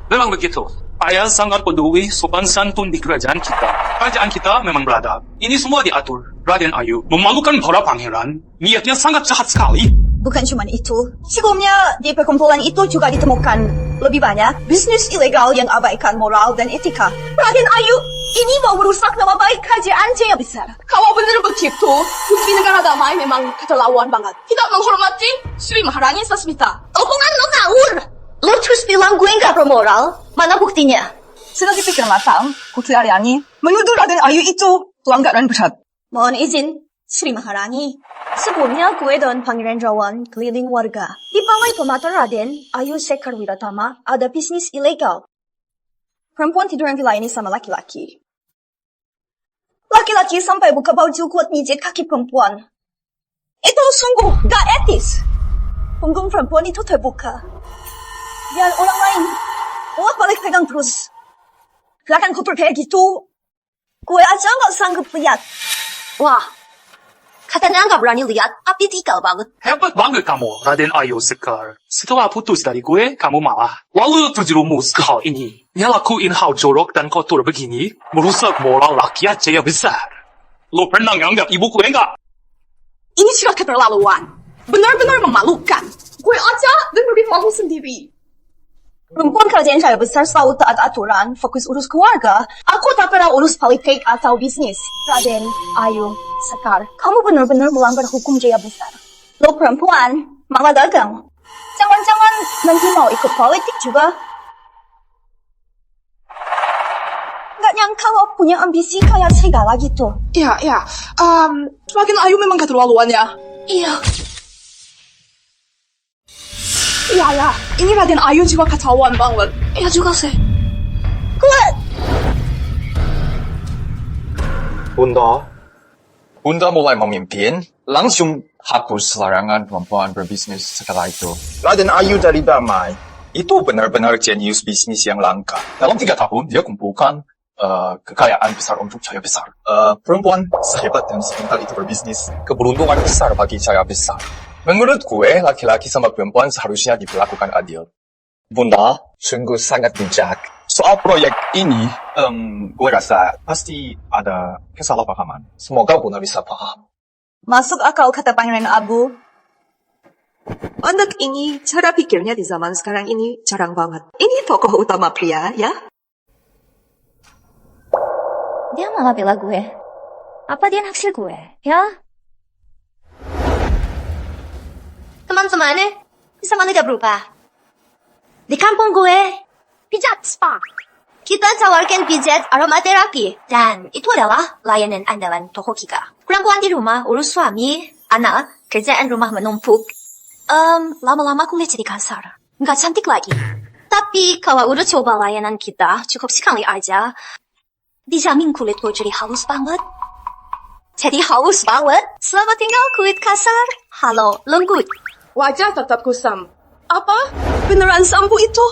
memang begitu. Saya sangat peduli sopan santun di kerajaan kita. Kerajaan kita memang beradab. Ini semua diatur. Raden Ayu memalukan para pangeran. Niatnya sangat jahat sekali. Bukan cuma itu, sebelumnya di perkumpulan itu juga ditemukan lebih banyak bisnis ilegal yang abaikan moral dan etika. Raden Ayu, ini mau merusak nama baik kerajaan Jaya Besar. Kalau benar begitu, putri negara damai memang keterlaluan banget. Tidak menghormati Sri Maharani Sasmita. Omongan lo ngawur! Lo terus bilang gue gak bermoral? Mana buktinya? Sudah dipikir matang, Putri Aryani menuduh Raden Ayu itu pelanggaran berat. Mohon izin, Sri Maharani. Sebelumnya gue dan Pangeran Rawan keliling warga. Di Balai Pemata Raden Ayu Sekar Wiratama ada bisnis ilegal. Perempuan tidur di villa ini sama laki-laki. Laki-laki sampai buka baju kuat mijit kaki perempuan. Itu sungguh gak etis. Punggung perempuan itu terbuka. Biar orang lain bolak-balik pegang terus. Gerakan kotor kayak gitu, gue aja gak sanggup lihat. Wah, katanya gak berani lihat, tapi tinggal banget. Hebat banget kamu, Raden Ayu Sekar. Setelah putus dari gue, kamu malah lalu terjerumus ke hal ini. Ngelakuin hal jorok dan kotor begini, merusak moral rakyat Jaya Besar. Lo pernah nganggap ibu gue enggak? Ini sudah keterlaluan. Benar-benar memalukan. Gue aja dengerin malu sendiri. Perempuan kerajaan saya besar selalu taat aturan, fokus urus keluarga. Aku tak pernah urus politik atau bisnis. Raden, Ayu, Sekar, kamu benar-benar melanggar hukum Jaya Besar. Lo perempuan, malah dagang. Jangan-jangan nanti mau ikut politik juga. Nggak nyangka lo punya ambisi kayak segala gitu. Ya. Semakin Ayu memang keterlaluan ya. Iya. Iya. Ini Raden Ayu juga keterlaluan banget. Iya juga sih. Kuat. Bunda mulai memimpin, langsung hapus larangan perempuan berbisnis setelah itu. Raden Ayu dari Damai, itu benar-benar jenius bisnis yang langka. Dalam 3 tahun, dia kumpulkan kekayaan besar untuk Jaya Besar. Perempuan sehebat dan sepintar itu berbisnis, keberuntungan besar bagi Jaya Besar. Menurut gue, laki-laki sama perempuan seharusnya diperlakukan adil. Bunda, sungguh sangat bijak. Soal proyek ini, gue rasa pasti ada kesalahpahaman. Semoga Bunda bisa paham. Masuk akal kata Pangeran Abu. Anak ini, cara pikirnya di zaman sekarang ini jarang banget. Ini tokoh utama pria, ya? Dia malah bela gue. Apa dia naksir gue, ya? Teman-teman, zaman udah berubah. Di kampung gue, pijat spa. Kita tawarkan pijat aromaterapi. Dan itu adalah layanan andalan toko kita. Perempuan di rumah urus suami, anak, kerjaan rumah menumpuk. Lama-lama kulit jadi kasar. Nggak cantik lagi. Tapi kalau udah coba layanan kita, cukup sekali aja. Dijamin kulit gue jadi halus banget. Jadi halus banget. Selamat tinggal kulit kasar. Halo, lembut. Wajah tetap kusam. Apa? Beneran sampo itu?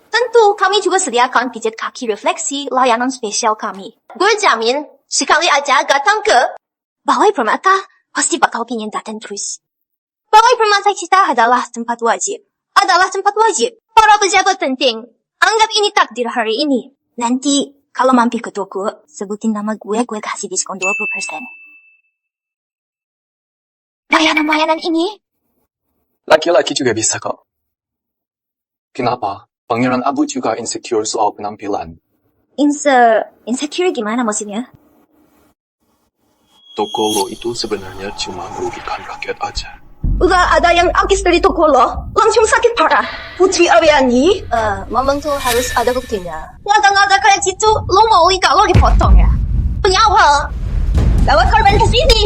Tentu, kami juga sediakan pijat kaki refleksi layanan spesial kami. Gue jamin, sekali aja datang ke Balai Permata, pasti bakal pingin datang terus. Balai Permata kita adalah tempat wajib. Para pejabat penting, anggap ini takdir hari ini. Nanti, kalau mampir ke toko, sebutin nama gue kasih diskon 20%. Layanan ini? Laki-laki juga bisa kok. Kenapa? Pangeran Abu juga insecure soal penampilan. Insecure gimana maksudnya? Toko lo itu sebenarnya cuma merugikan rakyat aja. Udah ada yang habis dari toko lo, langsung sakit parah. Putri Aryani, Ngomong tuh harus ada buktinya. Ngada-ngada kayak gitu, lo mau ikat lo dipotong ya? Penyawal, bawa korban ke sini.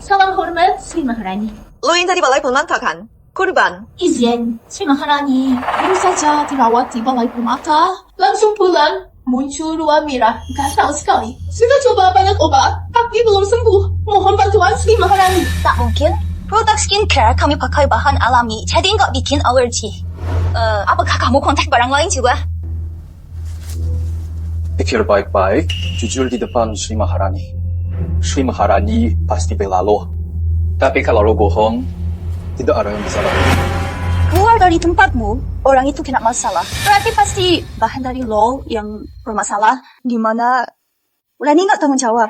Salam hormat, Sri Maharani. Lo yang tadi Balai Permata kan? Kurban. Izin, Sri Maharani. Baru saja dirawat di Balai Permata. Langsung pulang. Muncul ruam merah. Gatal sekali. Sudah coba banyak obat, tapi belum sembuh. Mohon bantuan Sri Maharani. Tak mungkin. Produk skincare kami pakai bahan alami, jadi nggak bikin alergi. Apakah kamu kontak barang lain juga? Pikir baik-baik, jujur di depan Sri Maharani. Sri Maharani pasti bela lo. Tapi kalau lo bohong, tidak ada yang bisa lakukan. keluar dari tempatmu, orang itu kena masalah. Berarti pasti bahan dari lo yang bermasalah, gimana Rani nggak tanggung jawab.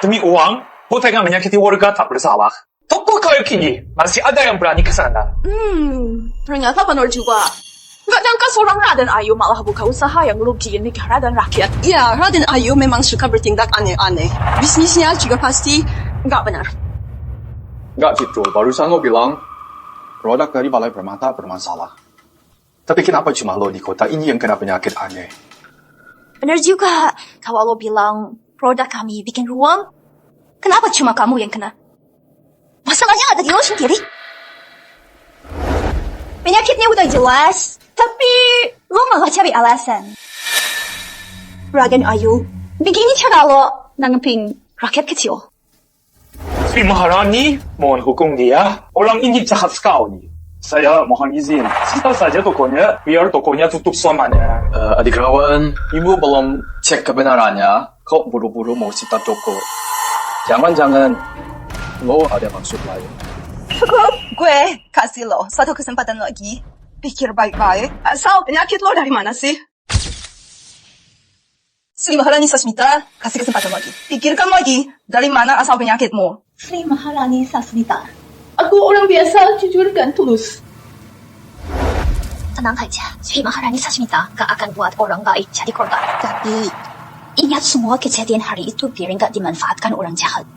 Demi uang, hotel yang menyakiti warga tak bersalah. Toko kayu kini, masih ada yang berani ke sana. Ternyata benar juga. Nggak nyangka seorang Raden Ayu malah buka usaha yang merugikan negara dan rakyat. Ya, Raden Ayu memang suka bertindak aneh-aneh. Bisnisnya juga pasti nggak benar. Nggak gitu, barusan lo bilang produk dari Balai Permata bermasalah. Tapi kenapa cuma lo di kota ini yang kena penyakit aneh? Benar juga, kalau lo bilang produk kami bikin ruang, kenapa cuma kamu yang kena? Masalahnya ada di lo sendiri. Penyakitnya udah jelas, tapi lo malah cari alasan. Raden Ayu, begini cara lo nanggepin rakyat kecil. Sri Maharani, mohon hukum dia. Orang ini jahat sekali. Saya mohon izin. Sita saja tokonya, biar tokonya tutup selamanya. Adik Rawan, ibu belum cek kebenarannya. Kok buru-buru mau sita toko? Jangan-jangan lo ada maksud lain. Cukup, gue kasih lo satu kesempatan lagi. Pikir baik-baik. Asal penyakit lo dari mana sih? Sri Maharani Sasmita, kasih kesempatan lagi. Pikirkan lagi, dari mana asal penyakitmu? Sri Maharani Sasmita. Aku orang biasa, jujur dan tulus. Tenang saja, Sri Maharani Sasmita gak akan buat orang baik jadi korban. Tapi, ingat semua kejadian hari itu biar gak dimanfaatkan orang jahat.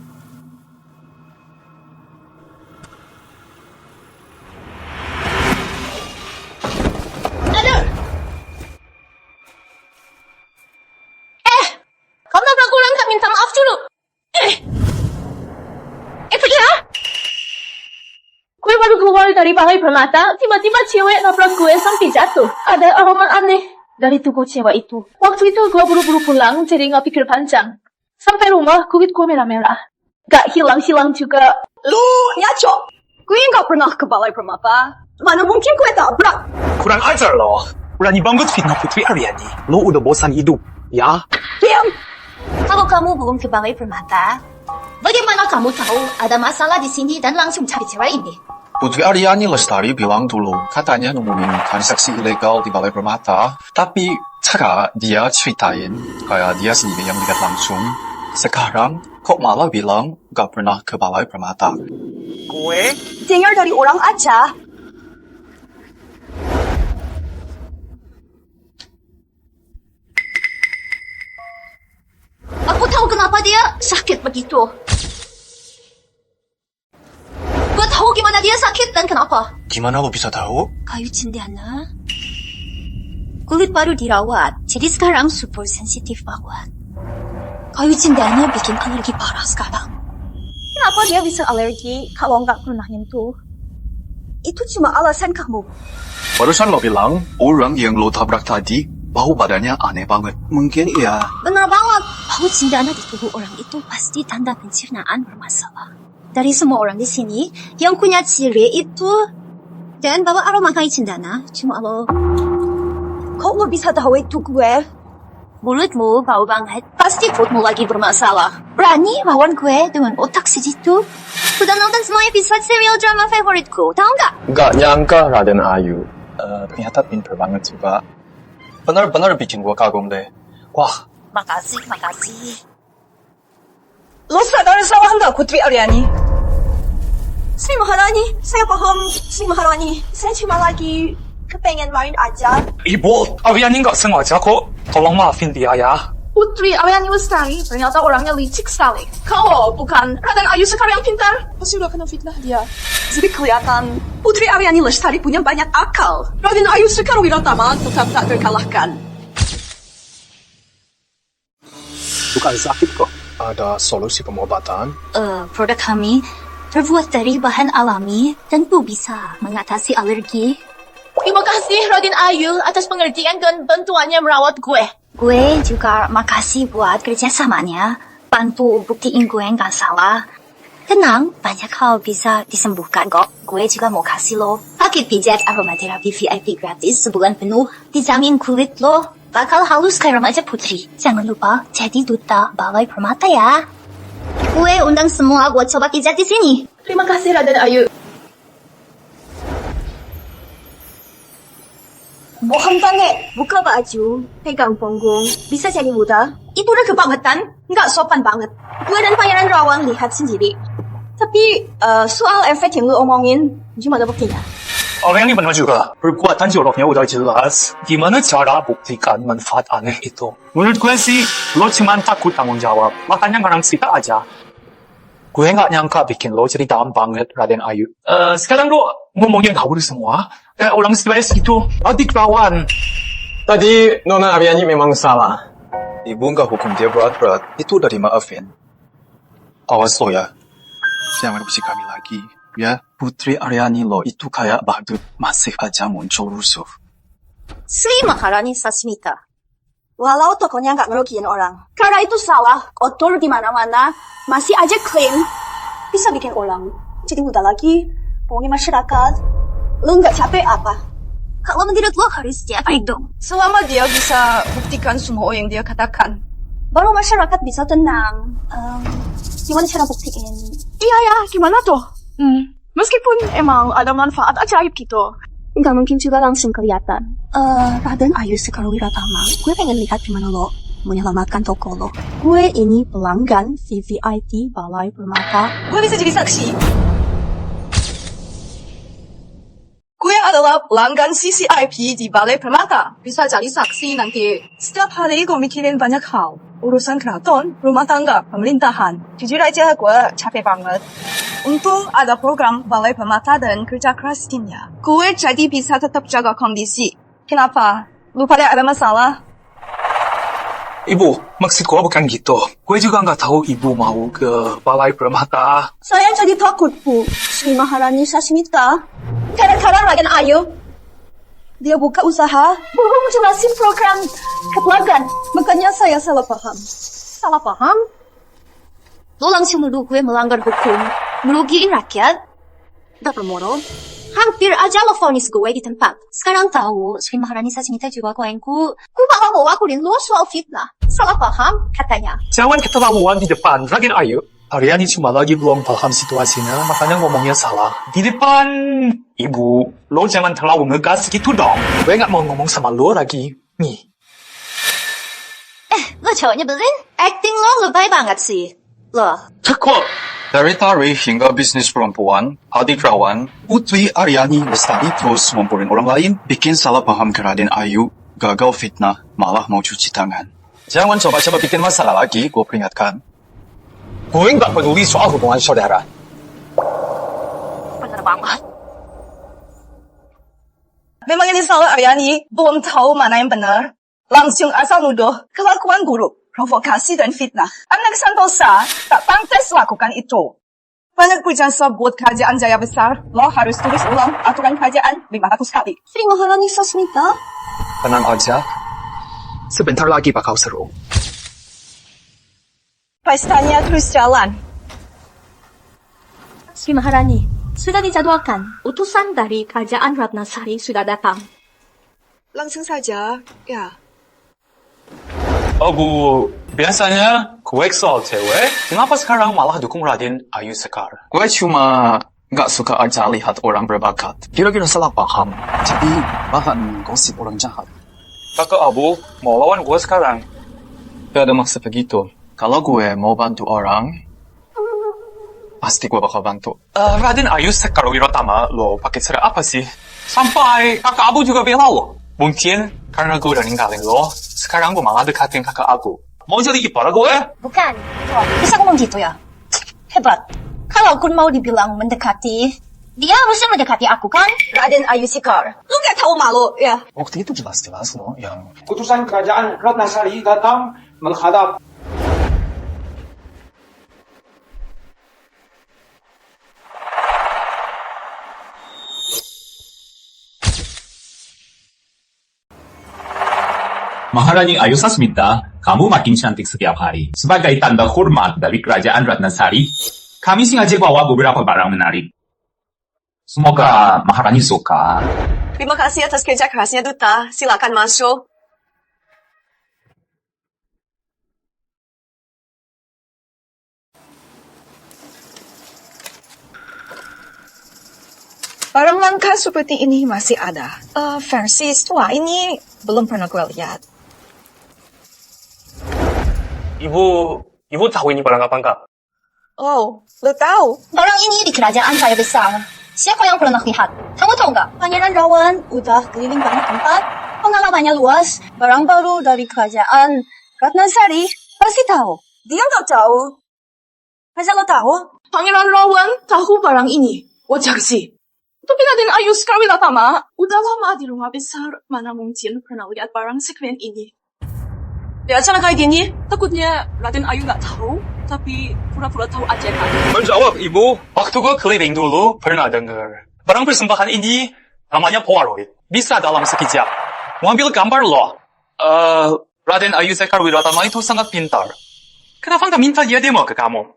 Kau nabrak orang tak minta maaf dulu. Pergi lah. Gue baru keluar dari balai permata, tiba-tiba cewek nabrak gue sampai jatuh. Ada aroma aneh dari tubuh cewek itu. Waktu itu gue buru-buru pulang, jadi nggak pikir panjang. Sampai rumah, kulit gue merah-merah. Gak hilang-hilang juga. Lu ngaco. Gue nggak pernah ke balai permata. Mana mungkin gue tabrak? Kurang ajar lo. Berani banget fitnah Putri Aryani. Lo udah bosan hidup, ya? Diam. Kalau kamu belum ke balai permata, bagaimana kamu tahu ada masalah di sini dan langsung cari cewek ini? Putri Aryani Lestari bilang dulu, katanya nemuin transaksi ilegal di Balai Permata. Tapi cara dia ceritain, kayak dia sendiri yang lihat langsung. Sekarang, kok malah bilang gak pernah ke Balai Permata. Gue dengar dari orang aja. Aku tahu kenapa dia sakit begitu. Gue tahu gimana dia sakit dan kenapa. Gimana lo bisa tahu? Kayu cendana. Kulit baru dirawat, jadi sekarang super sensitif banget. Kayu cendana bikin alergi parah sekarang. Kenapa dia bisa alergi kalau nggak pernah nyentuh? Itu cuma alasan kamu. Barusan lo bilang, orang yang lo tabrak tadi, bau badannya aneh banget. Mungkin iya. Benar banget. Bau cendana di tubuh orang itu pasti tanda pencernaan bermasalah. Dari semua orang di sini, yang punya ciri itu dan bawa aroma kayu cendana, cuma lo. Kok lo bisa tahu itu gue? Mulutmu bau banget, pasti perutmu lagi bermasalah. Berani lawan gue dengan otak segitu? Sudah nonton semua episode serial drama favoritku, tahu nggak? Gak nyangka Raden Ayu. Ternyata pinter banget juga. Benar-benar bikin gua kagum deh. Wah. Makasih. Lo sadar salah nggak, Putri Aryani? Sri Maharani, saya paham. Sri Maharani, saya cuma lagi kepengen main aja. Ibu, Aryani nggak sengaja kok. Tolong maafin dia ya. Putri Aryani Lestari ternyata orangnya licik sekali. Kau bukan Raden Ayu sekarang yang pintar. Pasti udah kena fitnah dia. Jadi kelihatan Putri Aryani Lestari punya banyak akal. Raden Ayu Sekar Wiratama tetap tak terkalahkan. Bukan sakit kok. Ada solusi pengobatan? Produk kami terbuat dari bahan alami, tentu bisa mengatasi alergi. Terima kasih Raden Ayu atas pengertian dan bantuannya merawat gue. Gue juga makasih buat kerjasamanya, bantu buktiin gue nggak salah. Tenang, banyak hal bisa disembuhkan kok. Gue juga mau kasih lo paket pijat aromaterapi VIP gratis sebulan penuh. Dijamin kulit lo bakal halus kayak remaja putri. Jangan lupa jadi duta Balai Permata ya. Gue undang semua buat coba pijat di sini. Terima kasih Raden Ayu. Mohon banget, buka baju, pegang punggung, bisa jadi mudah. Itu udah kebangetan, nggak sopan banget. Gue dan Pangeran Rawang lihat sendiri. Tapi soal efek yang lu omongin, gimana buktinya? Aryani benar juga. Perbuatan joroknya udah jelas. Gimana cara buktikan manfaat aneh itu? Menurut gue sih, lo cuma takut tanggung jawab. Makanya ngarang cerita aja. Gue nggak nyangka bikin lo cerita banget, Raden Ayu. Sekarang lo ngomongin ngawur semua. Kayak orang stres gitu. Adik rawan. Tadi Nona Aryani memang salah. Ibu nggak hukum dia berat-berat. Itu udah dimaafin. Awas lo ya. Jangan bersih kami lagi. Ya, Putri Aryani lo itu kayak badut. Masih aja muncul rusuh. Sri Maharani Sasmita. Walau tokonya nggak ngerugiin orang. Karena itu salah, kotor di mana-mana, masih aja klaim bisa bikin orang jadi muda lagi, bohongin masyarakat. Lu nggak capek apa? Kalau menurut lo harus baik dong. Selama dia bisa buktikan semua yang dia katakan, baru masyarakat bisa tenang. Gimana cara buktiin? Iya ya, gimana tuh? Meskipun emang ada manfaat ajaib gitu, nggak mungkin juga langsung kelihatan. Raden Ayu Sekar Wiratama, gue pengen lihat gimana lo menyelamatkan toko lo. Gue ini pelanggan VVIP Balai Permata. Gue bisa jadi saksi. Gue adalah pelanggan CCIP di Balai Permata. Bisa jadi saksi nanti. Setiap hari gue mikirin banyak hal. Urusan keraton, rumah tangga, pemerintahan. Jujur aja gue capek banget. Untung ada program Balai Permata dan kerja keras timnya. Gue jadi bisa tetap jaga kondisi. Kenapa? Lu pada ada masalah? Ibu, maksud gue bukan gitu. Gue juga nggak tahu ibu mau ke Balai Permata. Saya jadi takut, Bu. Sri Maharani Sasmita. Kadang-kadang Raden Ayu. Dia buka usaha. Belum jelasin program kepelagan. Makanya saya salah paham. Salah paham? Lo langsung nuduh gue melanggar hukum, merugiin rakyat. Gak bermoral. Hampir aja lo vonis gue di tempat. Sekarang tahu, Sri Maharani Sasmita juga klienku. Gue malah mau lakuin lo soal fitnah. Salah paham, katanya. Jangan keterlaluan di depan Raden Ayu. Hari ini cuma lagi belum paham situasinya, makanya ngomongnya salah. Di depan ibu, lo jangan terlalu ngegas gitu dong. Gue nggak mau ngomong sama lo lagi. Nih. Lo cowoknya belin? Acting lo lebay banget sih. Lo. Cukup. Dari Tari hingga bisnis perempuan, Hadikrawan, Putri Aryani Lestari terus ngomporin orang lain, bikin salah paham ke Raden Ayu, gagal fitnah, malah mau cuci tangan. Jangan coba-coba bikin masalah lagi, gue peringatkan. Gue nggak peduli soal hubungan saudara. Bener banget. Memang ini salah Aryani. Belum tahu mana yang benar. Langsung asal nuduh kelakuan buruk, provokasi dan fitnah. Anak Santosa tak pantas lakukan itu. Banyak berjasa buat kerajaan Jaya Besar. Lo harus tulis ulang aturan kerajaan 500 kali. Sri Maharani Sasmita. Tenang aja. Sebentar lagi bakal seru. Pestanya terus jalan. Sri Maharani, sudah dijadwalkan. Utusan dari Kerajaan Ratnasari sudah datang. Langsung saja, ya. Oh Bu, biasanya gue soal cewek, kenapa sekarang malah dukung Raden Ayu Sekar? Gue cuma nggak suka aja lihat orang berbakat. Kira-kira salah paham. Jadi bahan gosip orang jahat. Kakak Abu, mau lawan gue sekarang? Gak ada maksud begitu. Kalau gue mau bantu orang, pasti gue bakal bantu. Raden Ayu Sekar Wiratama, lo pakai cara apa sih? Sampai kakak Abu juga bela lo. Mungkin karena gue udah ninggalin lo, sekarang gue malah dekatin kakak Abu. Mau jadi ipar gue? Bukan. Bisa ngomong gitu ya? Hebat. Kalau kun mau dibilang mendekati, dia harusnya mendekati aku kan? Raden Ayu Sekar. Lu gak tahu malu, ya? Waktu itu jelas-jelas loh yang... Utusan kerajaan Ratnasari datang menghadap. Maharani Ayu Sasmita, kamu makin cantik setiap hari. Sebagai tanda hormat dari Kerajaan Ratnasari, kami sengaja bawa beberapa barang menarik. Semoga Maharani suka. Terima kasih atas kerja kerasnya, Duta. Silakan masuk. Barang langka seperti ini masih ada. Versi tua ini belum pernah gue lihat. Ibu tahu ini barang apa enggak? Oh, lo tahu? Barang ini di kerajaan Jaya Besar. Siapa yang pernah lihat? Kamu tahu nggak? Pangeran Rawan udah keliling banyak tempat. Pengalamannya luas. Barang baru dari kerajaan Ratnasari pasti tahu. Dia nggak tahu. Masa lo tahu? Pangeran Rawan tahu barang ini. Wajar sih. Tapi Raden Ayu Sekar Wiratama udah lama di rumah besar. Mana mungkin pernah lihat barang sekeren ini. Di acara kayak gini, takutnya Raden Ayu nggak tahu, tapi pura-pura tahu aja kan. Menjawab ibu, waktu gue keliling dulu pernah dengar. Barang persembahan ini namanya Polaroid. Bisa dalam sekejap. Mau ambil gambar lo. Raden Ayu Sekar Wiratama itu sangat pintar. Kenapa nggak minta dia demo ke kamu?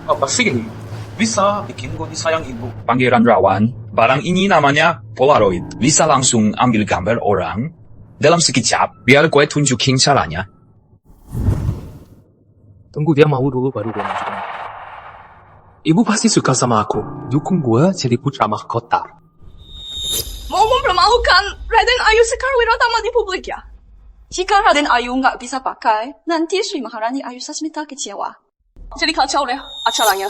Apa sih ini? Bisa bikin gue disayang ibu. Pangeran Rawan, barang ini namanya Polaroid. Bisa langsung ambil gambar orang dalam sekejap, biar gue tunjukin caranya. Tunggu dia mau dulu baru gue tunjukin. Ibu pasti suka sama aku. Dukung gue jadi putra mahkota. Mau mempermalukan Raden Ayu Sekar Wiratama di publik ya? Jika Raden Ayu nggak bisa pakai, nanti Sri Maharani Ayu Sasmita kecewa. Jadi kacau deh acaranya.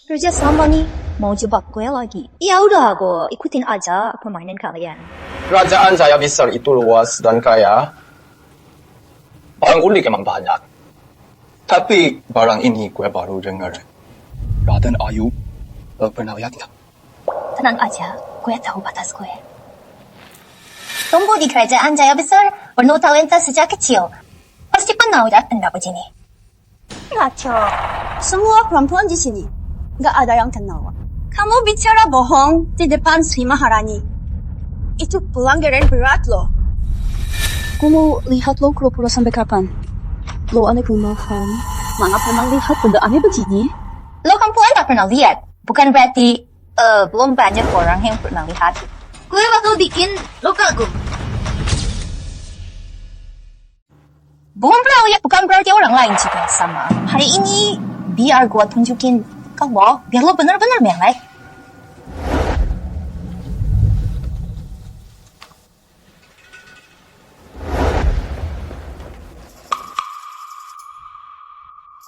Raja Samba nih mau jebak gue lagi. Ya udah, gue ikutin aja permainan kalian. Kerajaan saya besar itu luas dan kaya. Barang unik emang banyak. Tapi barang ini gue baru dengar. Raden Ayu, lo pernah lihat nggak? Tenang aja, gue tahu batas gue. Tumbuh di kerajaan jaya besar, penuh talenta sejak kecil. Pasti pernah lihat benda begini. Ngaco. Semua perempuan di sini nggak ada yang kenal. Kamu bicara bohong di depan Sri Maharani. Itu pelanggaran berat loh. Gue mau lihat lo pura-pura sampai kapan? Lo aneh rumahan. Mana pernah lihat benda aneh begini? Lo kan pula tak pernah lihat. Bukan berarti belum banyak orang yang pernah lihat. Gue bakal bikin lo kagum. Belum pernah lihat bukan berarti orang lain juga sama. Hari ini biar gue tunjukin ke lo, biar lo bener-bener melek.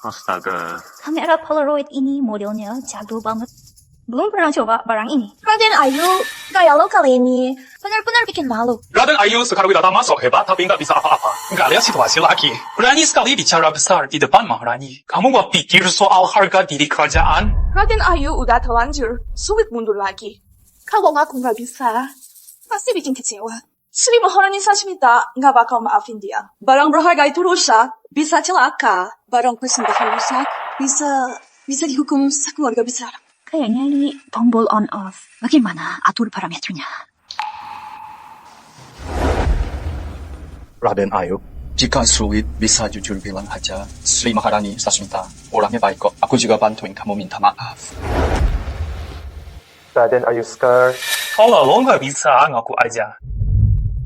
Astaga. Kamera Polaroid ini modelnya jago banget. Belum pernah coba barang ini. Raden Ayu, gaya lo kali ini benar-benar bikin malu. Raden Ayu Sekar Wiratama sok hebat tapi nggak bisa apa-apa. Nggak lihat situasi lagi. Berani sekali bicara besar di depan Maharani. Kamu nggak pikir soal harga diri kerajaan? Raden Ayu udah terlanjur, sulit mundur lagi. Kalau ngaku nggak bisa, pasti bikin kecewa. Sri Maharani Sasmita nggak bakal maafin dia. Barang berharga itu rusak, bisa celaka. Barang persembahan rusak, bisa dihukum sekeluarga besar. Kayaknya ini tombol on off. Bagaimana atur parameternya? Raden Ayu, jika sulit bisa jujur bilang aja. Sri Maharani Sasmita, orangnya baik kok. Aku juga bantuin kamu minta maaf. Raden Ayu Sekar. Kalau lo nggak bisa, ngaku aja.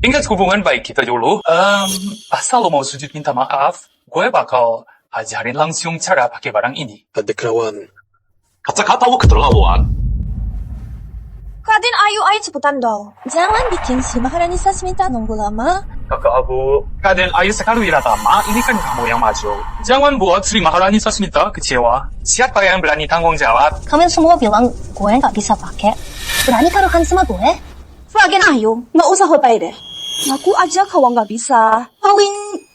Ingat hubungan baik kita dulu. Asal lo mau sujud minta maaf, gue bakal ajarin langsung cara pakai barang ini. Adekrawan, kata-kata lo keterlaluan. Raden Ayu, ayo cepetan dong. Jangan bikin si Maharani Sasmita nunggu lama. Kakak Abu, Raden Ayu Sekar Wiratama, ini kan kamu yang maju. Jangan buat Sri Maharani Sasmita kecewa. Siapa yang berani tanggung jawab? Kalian semua bilang gue nggak bisa pakai. Berani taruhan sama gue? Raden Ayu, nggak usah lebay deh. Ngaku aja kalau nggak bisa.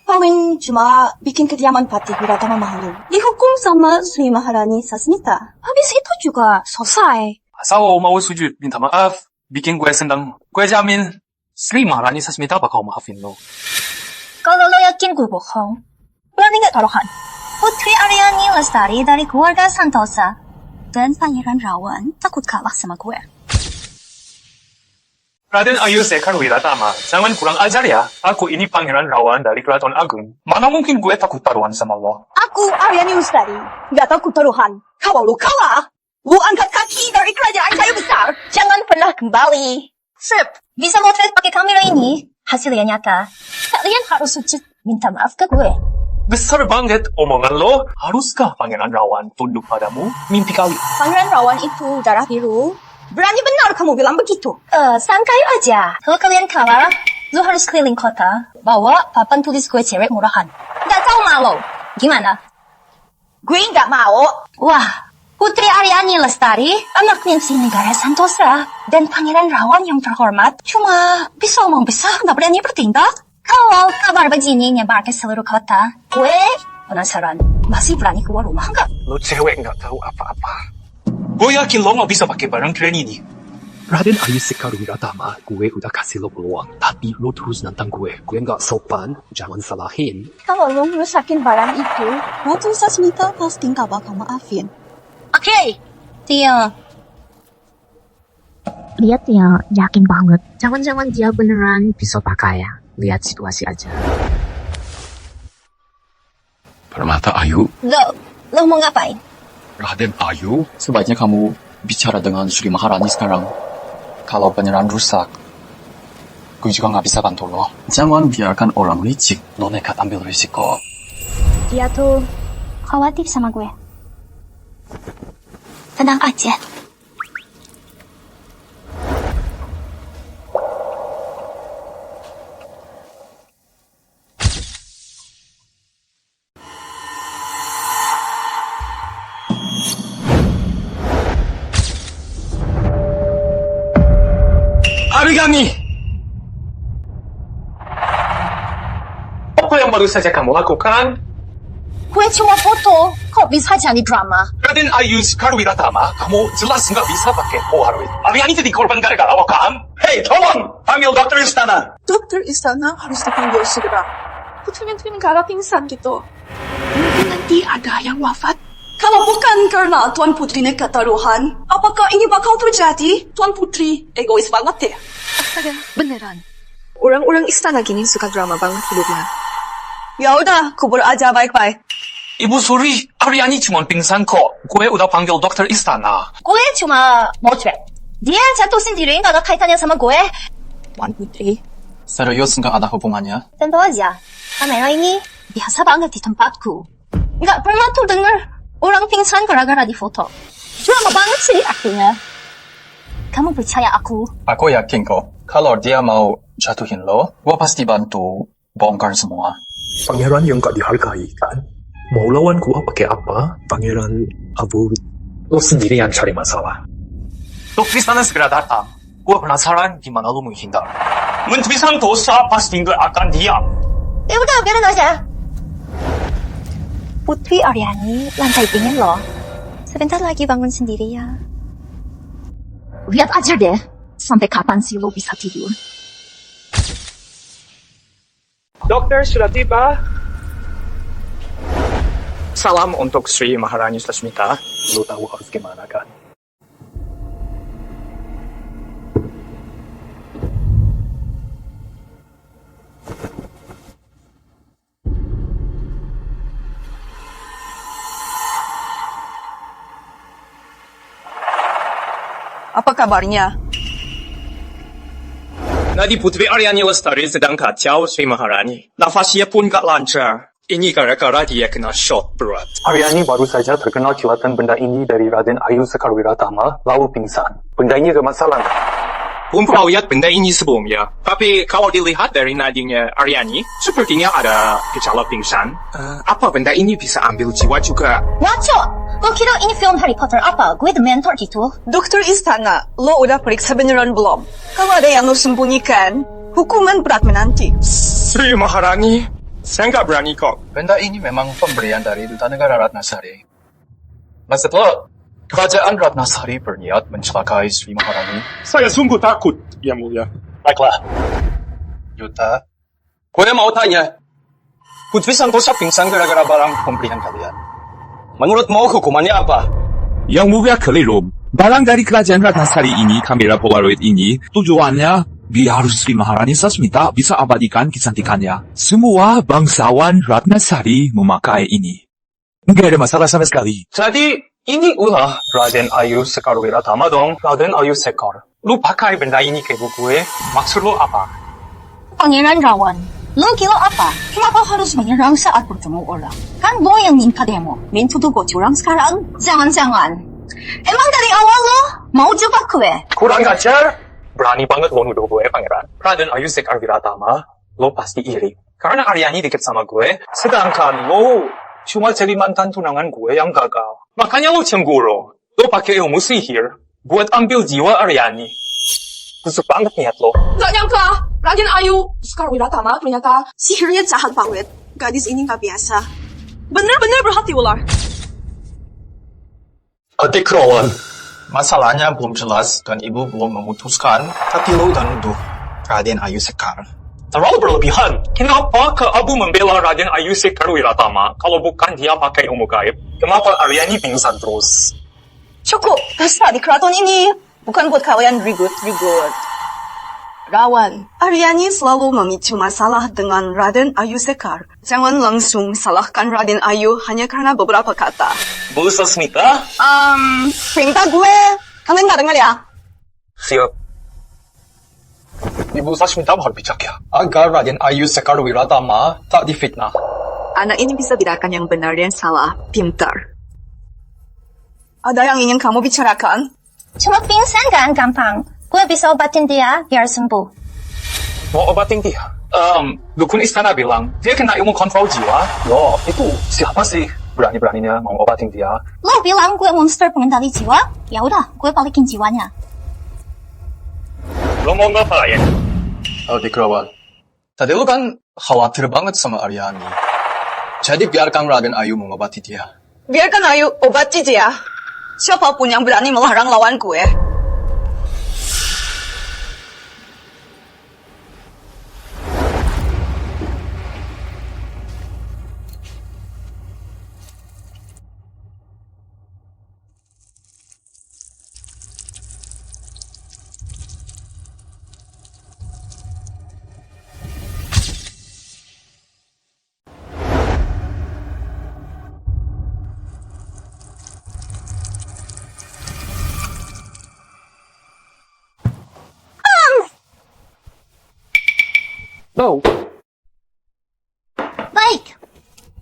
Paling cuma bikin kediaman Patih Wiratama malu. Dihukum sama Sri Maharani Sasmita. Habis itu juga selesai. Asal lo mau sujud minta maaf, bikin gue senang. Gue jamin Sri Maharani Sasmita bakal maafin lo. Kalau lo yakin gue bohong, berani nggak taruhan? Putri Aryani Lestari dari keluarga Santosa dan Pangeran Rawan takut kalah sama gue. Raden Ayu Sekar Wiratama, jangan kurang ajar ya. Aku ini Pangeran Rawan dari Keraton Agung. Mana mungkin gue takut taruhan sama lo? Aku Aryani Lestari, nggak takut taruhan. Kalau lo kalah, lo angkat kaki dari kerajaan saya besar. Jangan pernah kembali. Sip, bisa motret pakai kamera ini. Hasilnya nyata. Kalian harus sujud minta maaf ke gue. Besar banget omongan lo. Haruskah Pangeran Rawan tunduk padamu? Mimpi kali. Pangeran Rawan itu darah biru. Berani benar kamu bilang begitu. Santai aja. Kalau kalian kalah, lo harus keliling kota, bawa papan tulis gue cewek murahan. Nggak tahu malu. Gimana? Gue nggak mau. Wah, Putri Aryani Lestari, anak prinsip negara Santosa, dan Pangeran Rawan yang terhormat, cuma bisa omong besar, nggak berani bertindak. Kalau kabar begini nyebar ke seluruh kota, gue penasaran, masih berani keluar rumah nggak? Lo cewek nggak tahu apa-apa. Gue yakin lo nggak bisa pakai barang keren ini. Raden Ayu Sekar Wiratama, gue udah kasih lo peluang, tapi lo terus nantang gue. Gue nggak sopan, jangan salahin. Kalau lo ngerusakin barang itu, Ratu Sasmita pasti nggak bakal maafin. Oke, Tia. Lihat ya, yakin banget. Jangan-jangan dia beneran bisa pakai ya. Lihat situasi aja. Permata Ayu. Lo mau ngapain? Raden Ayu, sebaiknya kamu bicara dengan Sri Maharani sekarang. Kalau beneran rusak, gue juga nggak bisa bantu lo. Jangan biarkan orang licik. Lo nekat ambil risiko. Dia tuh khawatir sama gue. Tenang aja. Aryani! Apa yang baru saja kamu lakukan? Gue cuma foto. Kok bisa jadi drama? Raden Ayu Sekar Wiratama, kamu jelas nggak bisa pakai Polaroid. Aryani jadi korban gara-gara wakam. Hei, tolong! Panggil dokter istana! Dokter istana harus dipanggil segera. Putrinya Trinegara pingsan gitu. Mungkin nanti ada yang wafat. Kalau bukan karena Tuan Putrinya ketaruhan, apakah ini bakal terjadi? Tuan Putri egois banget ya? Astaga, beneran. Orang-orang istana gini suka drama banget hidupnya. Ya udah, kubur aja baik-baik. Ibu Suri, Aryani cuma pingsan kok. Gue udah panggil dokter istana. Gue cuma motret. Dia jatuh sendiri nggak ada kaitannya sama gue. Tuan Putri. Serius nggak ada hubungannya? Tentu aja. Kamera ini biasa banget di tempatku. Nggak pernah tuh dengar orang pingsan gara-gara di foto. Drama banget sih artinya. Kamu percaya aku? Aku yakin kok. Kalau dia mau jatuhin lo, gua pasti bantu bongkar semua. Pangeran yang gak dihargai kan? Mau lawan gua pakai apa? Pangeran Abu, lo sendiri yang cari masalah. Dokter istana segera datang. Gue penasaran gimana lo menghindar. Menteri Santosa pasti nggak akan diam. Ya udah, biarin aja. Putri Aryani lantai dingin loh. Sebentar lagi bangun sendiri ya. Lihat aja deh. Sampai kapan sih lo bisa tidur? Dokter sudah tiba. Salam untuk Sri Maharani Sasmita. Lo tahu harus gimana kan? Apa kabarnya? Nadi Putri Aryani Lestari sedang kacau Sri Maharani. Nafasnya pun gak lancar. Ini gara-gara dia kena shot berat. Aryani baru saja terkenal kilatan benda ini dari Raden Ayu Sekar Wiratama, lalu pingsan. Benda ini ada masalah nggak? Belum pernah lihat benda ini sebelumnya. Tapi kalau dilihat dari nadinya Aryani, sepertinya ada gejala pingsan. Apa benda ini bisa ambil jiwa juga? Ngaco! Lo kira ini film Harry Potter apa? Gue the mentor gitu. Dokter istana, lo udah periksa beneran belum? Kalau ada yang lo sembunyikan, hukuman berat menanti. Sri Maharani, saya nggak berani kok. Benda ini memang pemberian dari Duta Negara Ratnasari. Maksudnya, kerajaan Ratnasari berniat mencelakai Sri Maharani. Saya sungguh takut, Yang Mulia. Baiklah. Yuta, gue mau tanya. Putri Santosa pingsan gara-gara barang pemberian kalian. Menurutmu hukumannya apa? Yang Mulia keliru. Barang dari kerajaan Ratnasari ini, kamera Polaroid ini, tujuannya biar Sri Maharani Sasmita bisa abadikan kecantikannya. Semua bangsawan Ratnasari memakai ini. Nggak ada masalah sama sekali. Jadi, ini ulah Raden Ayu Sekar Wiratama dong. Raden Ayu Sekar. Lu pakai benda ini ke gue, maksud lu apa? Pangeran Rawan, lo gila apa? Kenapa harus menyerang saat bertemu orang? Kan lo yang minta demo. Main tuduh gue curang sekarang? Jangan-jangan. Emang dari awal lo mau jebak gue? Kurang ajar. Berani banget lo nuduh gue, Pangeran. Raden Ayu Sekar Wiratama, lo pasti iri. Karena Aryani deket sama gue, sedangkan lo cuma jadi mantan tunangan gue yang gagal. Makanya lo cemburu. Lo pakai ilmu sihir buat ambil jiwa Aryani. Busuk banget niat lo. Gak nyangka, Raden Ayu Sekar Wiratama ternyata sihirnya jahat banget. Gadis ini gak biasa. Bener-bener berhati ular. Adik Rawan, masalahnya belum jelas dan ibu belum memutuskan, tapi lo udah nuduh Raden Ayu Sekar. Terlalu berlebihan. Kenapa ke Abu membela Raden Ayu Sekar Wiratama kalau bukan dia pakai ilmu gaib? Kenapa Aryani pingsan terus? Cukup, pesta di keraton ini bukan buat kalian ribut-ribut. Rawan, Aryani selalu memicu masalah dengan Raden Ayu Sekar. Jangan langsung salahkan Raden Ayu hanya karena beberapa kata. Bu Sasmita? Perintah gue, kalian gak dengar ya? Siap. Ibu Sasmita mohon bijak ya, agar Raden Ayu Sekar Wiratama tak difitnah. Anak ini bisa bedakan yang benar dan salah, pintar. Ada yang ingin kamu bicarakan? Cuma pingsan kan gampang. Gue bisa obatin dia biar sembuh. Mau obatin dia? Dukun istana bilang, dia kena ilmu kontrol jiwa. Loh, itu siapa sih berani-beraninya mau obatin dia? Lo bilang gue monster pengendali jiwa? Ya udah, gue balikin jiwanya. Lo mau ngapain? Dik Rawan, tadi lu kan khawatir banget sama Aryani. Jadi biarkan Raden Ayu mengobati dia. Biarkan Ayu obati dia. Siapapun yang berani melarang lawan gue. No, Baik,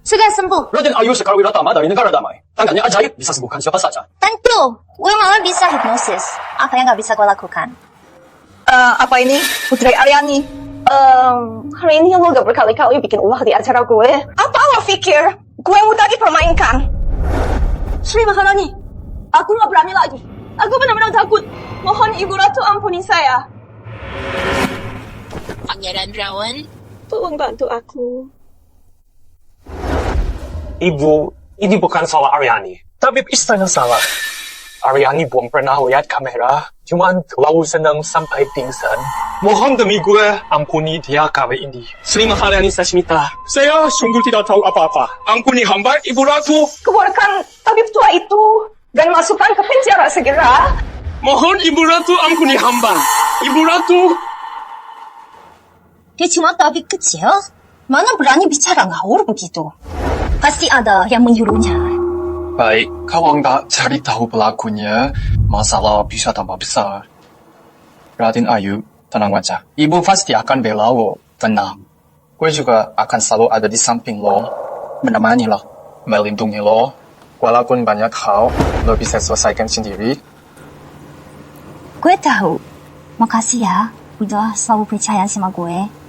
sudah sembuh. Raden Ayu sekarang wiratama dari negara damai. Tangannya ajaib, bisa sembuhkan siapa saja. Tentu, gue malah bisa hipnosis. Apa yang gak bisa gue lakukan? Apa ini? Putri Aryani. Hari ini lo udah berkali-kali bikin ulah di acara gue. Apa lo pikir? Gue mudah dipermainkan. Sri Maharani, aku nggak berani lagi. Aku benar-benar takut. Mohon Ibu Ratu ampuni saya. Pangeran Rawan, Tolong bantu aku. Ibu, ini bukan salah Aryani. Tapi istana salah. Aryani belum pernah lihat kamera. Cuman terlalu senang sampai pingsan. Mohon demi gue, ampuni dia kali ini. Sri Maharani Sashmita, saya sungguh tidak tahu apa-apa. Ampuni hamba, Ibu Ratu. Keluarkan tabib tua itu dan masukkan ke penjara segera. Mohon Ibu Ratu ampuni hamba. Ibu Ratu. Dia cuma tabib kecil. Mana berani bicara ngawur begitu? Pasti ada yang menyuruhnya. Baik, kalau nggak cari tahu pelakunya, masalah bisa tambah besar. Raden Ayu, tenang aja. Ibu pasti akan bela lo, tenang. Gue juga akan selalu ada di samping lo, menemani lo, melindungi lo. Walaupun banyak hal, lo bisa selesaikan sendiri. Gue tahu. Makasih ya, udah selalu percaya sama gue.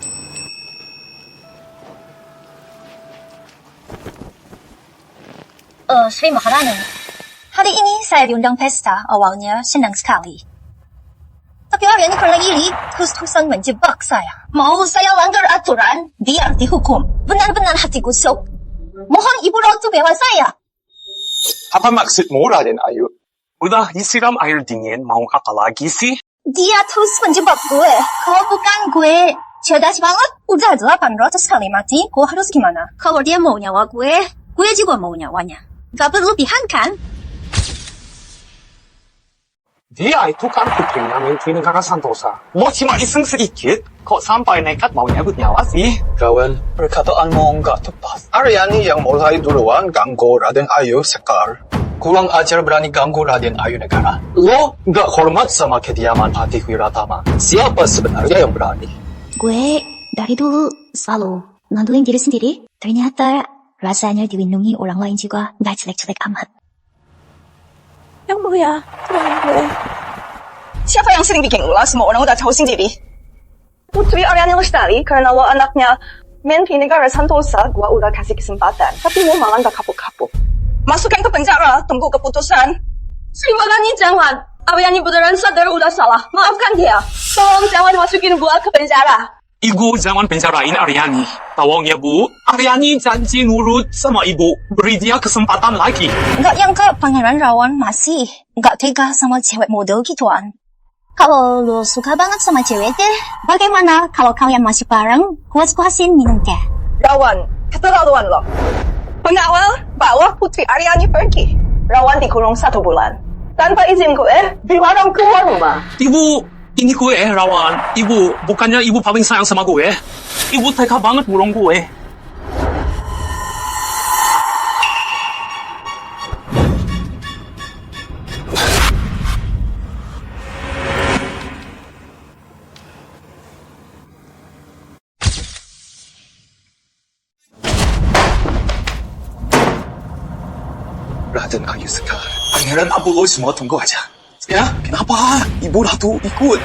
Sri Maharani, hari ini saya diundang pesta. Awalnya senang sekali. Tapi Aryani karena iri, terus-terusan menjebak saya. Mau saya langgar aturan, biar dihukum. Benar-benar hati gusuk. Mohon Ibu Ratu bela saya. Apa maksudmu, Raden Ayu? Udah disiram air dingin, mau apa lagi sih? Dia terus menjebak gue. Kalau bukan gue cerdas banget, udah 800 kali mati, gue harus gimana? Kalau dia mau nyawa gue juga mau nyawanya. Gak berlebihan kan? Dia itu kan putrinya menteri negara Santosa. Lo cuma iseng sedikit, kok sampai nekat mau nyabut nyawa sih? Rawan, perkataanmu nggak tepat. Aryani yang mulai duluan ganggu Raden Ayu Sekar. Kurang ajar berani ganggu Raden Ayu Negara. Lo nggak hormat sama kediaman Patih Wiratama. Siapa sebenarnya yang berani? Gue dari dulu selalu ngandelin diri sendiri. Ternyata rasanya dilindungi orang lain juga nggak jelek-jelek amat. Yang mulia, tolong gue. Siapa yang sering bikin ulah? Semua orang udah tahu sendiri. Putri Aryani Lestari, karena lo anaknya menteri negara Santosa, gue udah kasih kesempatan. Tapi lo malah gak kapok-kapok. Masukkan ke penjara, tunggu keputusan. Sri Maharani jangan. Aryani beneran sadar udah salah. Maafkan dia. Tolong jangan masukin gue ke penjara. Ibu jangan penjarain Aryani. Tolong ya Bu, Aryani janji nurut sama Ibu. Beri dia kesempatan lagi. Nggak nyangka Pangeran Rawan masih nggak tega sama cewek model gituan. Kalau lo suka banget sama cewek deh, bagaimana kalau kalian masih bareng, puas-puasin minum teh? Rawan, keterlaluan lo. Pengawal bawa Putri Aryani pergi. Rawan dikurung 1 bulan. Tanpa izin gue, dilarang keluar rumah. Ibu, ini gue Rawan. Ibu, bukannya Ibu paling sayang sama gue. Ibu tega banget burung gue. Raden Ayu Sekar. Pangeran Abu lo semua tunggu aja. Ya, kenapa? Ibu Ratu ikut.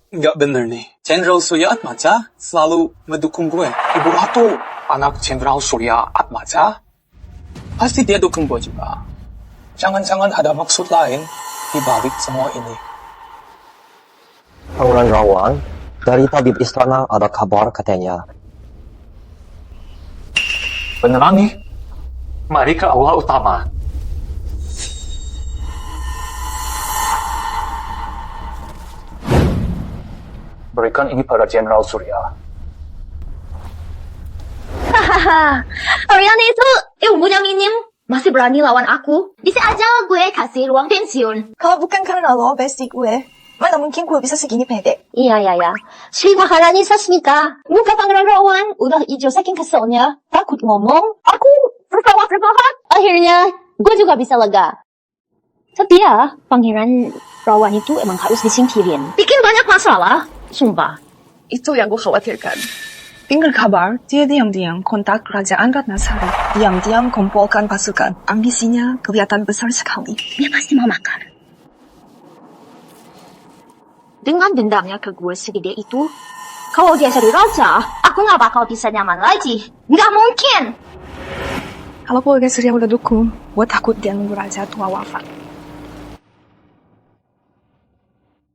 Nggak bener nih. Jenderal Surya Atmaja selalu mendukung gue. Ibu Ratu, anak Jenderal Surya Atmaja, pasti dia dukung gue juga. Jangan-jangan ada maksud lain di balik semua ini. Pangeran Rawan, dari tabib istana ada kabar katanya. Beneran nih? Mari ke aula utama. Berikan ini pada Jenderal Surya. Hahaha, Ariana itu ilmunya minim. Masih berani lawan aku. Bisa aja gue kasih ruang pensiun. Kalau bukan karena lo bestie gue, mana mungkin gue bisa segini pede. Iya. Sri Maharani sasmita. Muka Pangeran Rawan udah hijau saking keselnya. Takut ngomong. Aku berkawat-berkawat. Akhirnya, gue juga bisa lega. Tapi ya, Pangeran Rawan itu emang harus disingkirin. Bikin banyak masalah. Sumpah. Itu yang gue khawatirkan. Dengar kabar, dia diam-diam kontak kerajaan Ratnasari. Diam-diam kumpulkan pasukan. Ambisinya kelihatan besar sekali. Dia pasti mau makan. Dengan dendamnya ke gue segede itu, kalau dia jadi raja, aku gak bakal bisa nyaman lagi. Nggak mungkin. Kalau keluarga Surya udah dukung, gue takut dia nunggu raja tua wafat.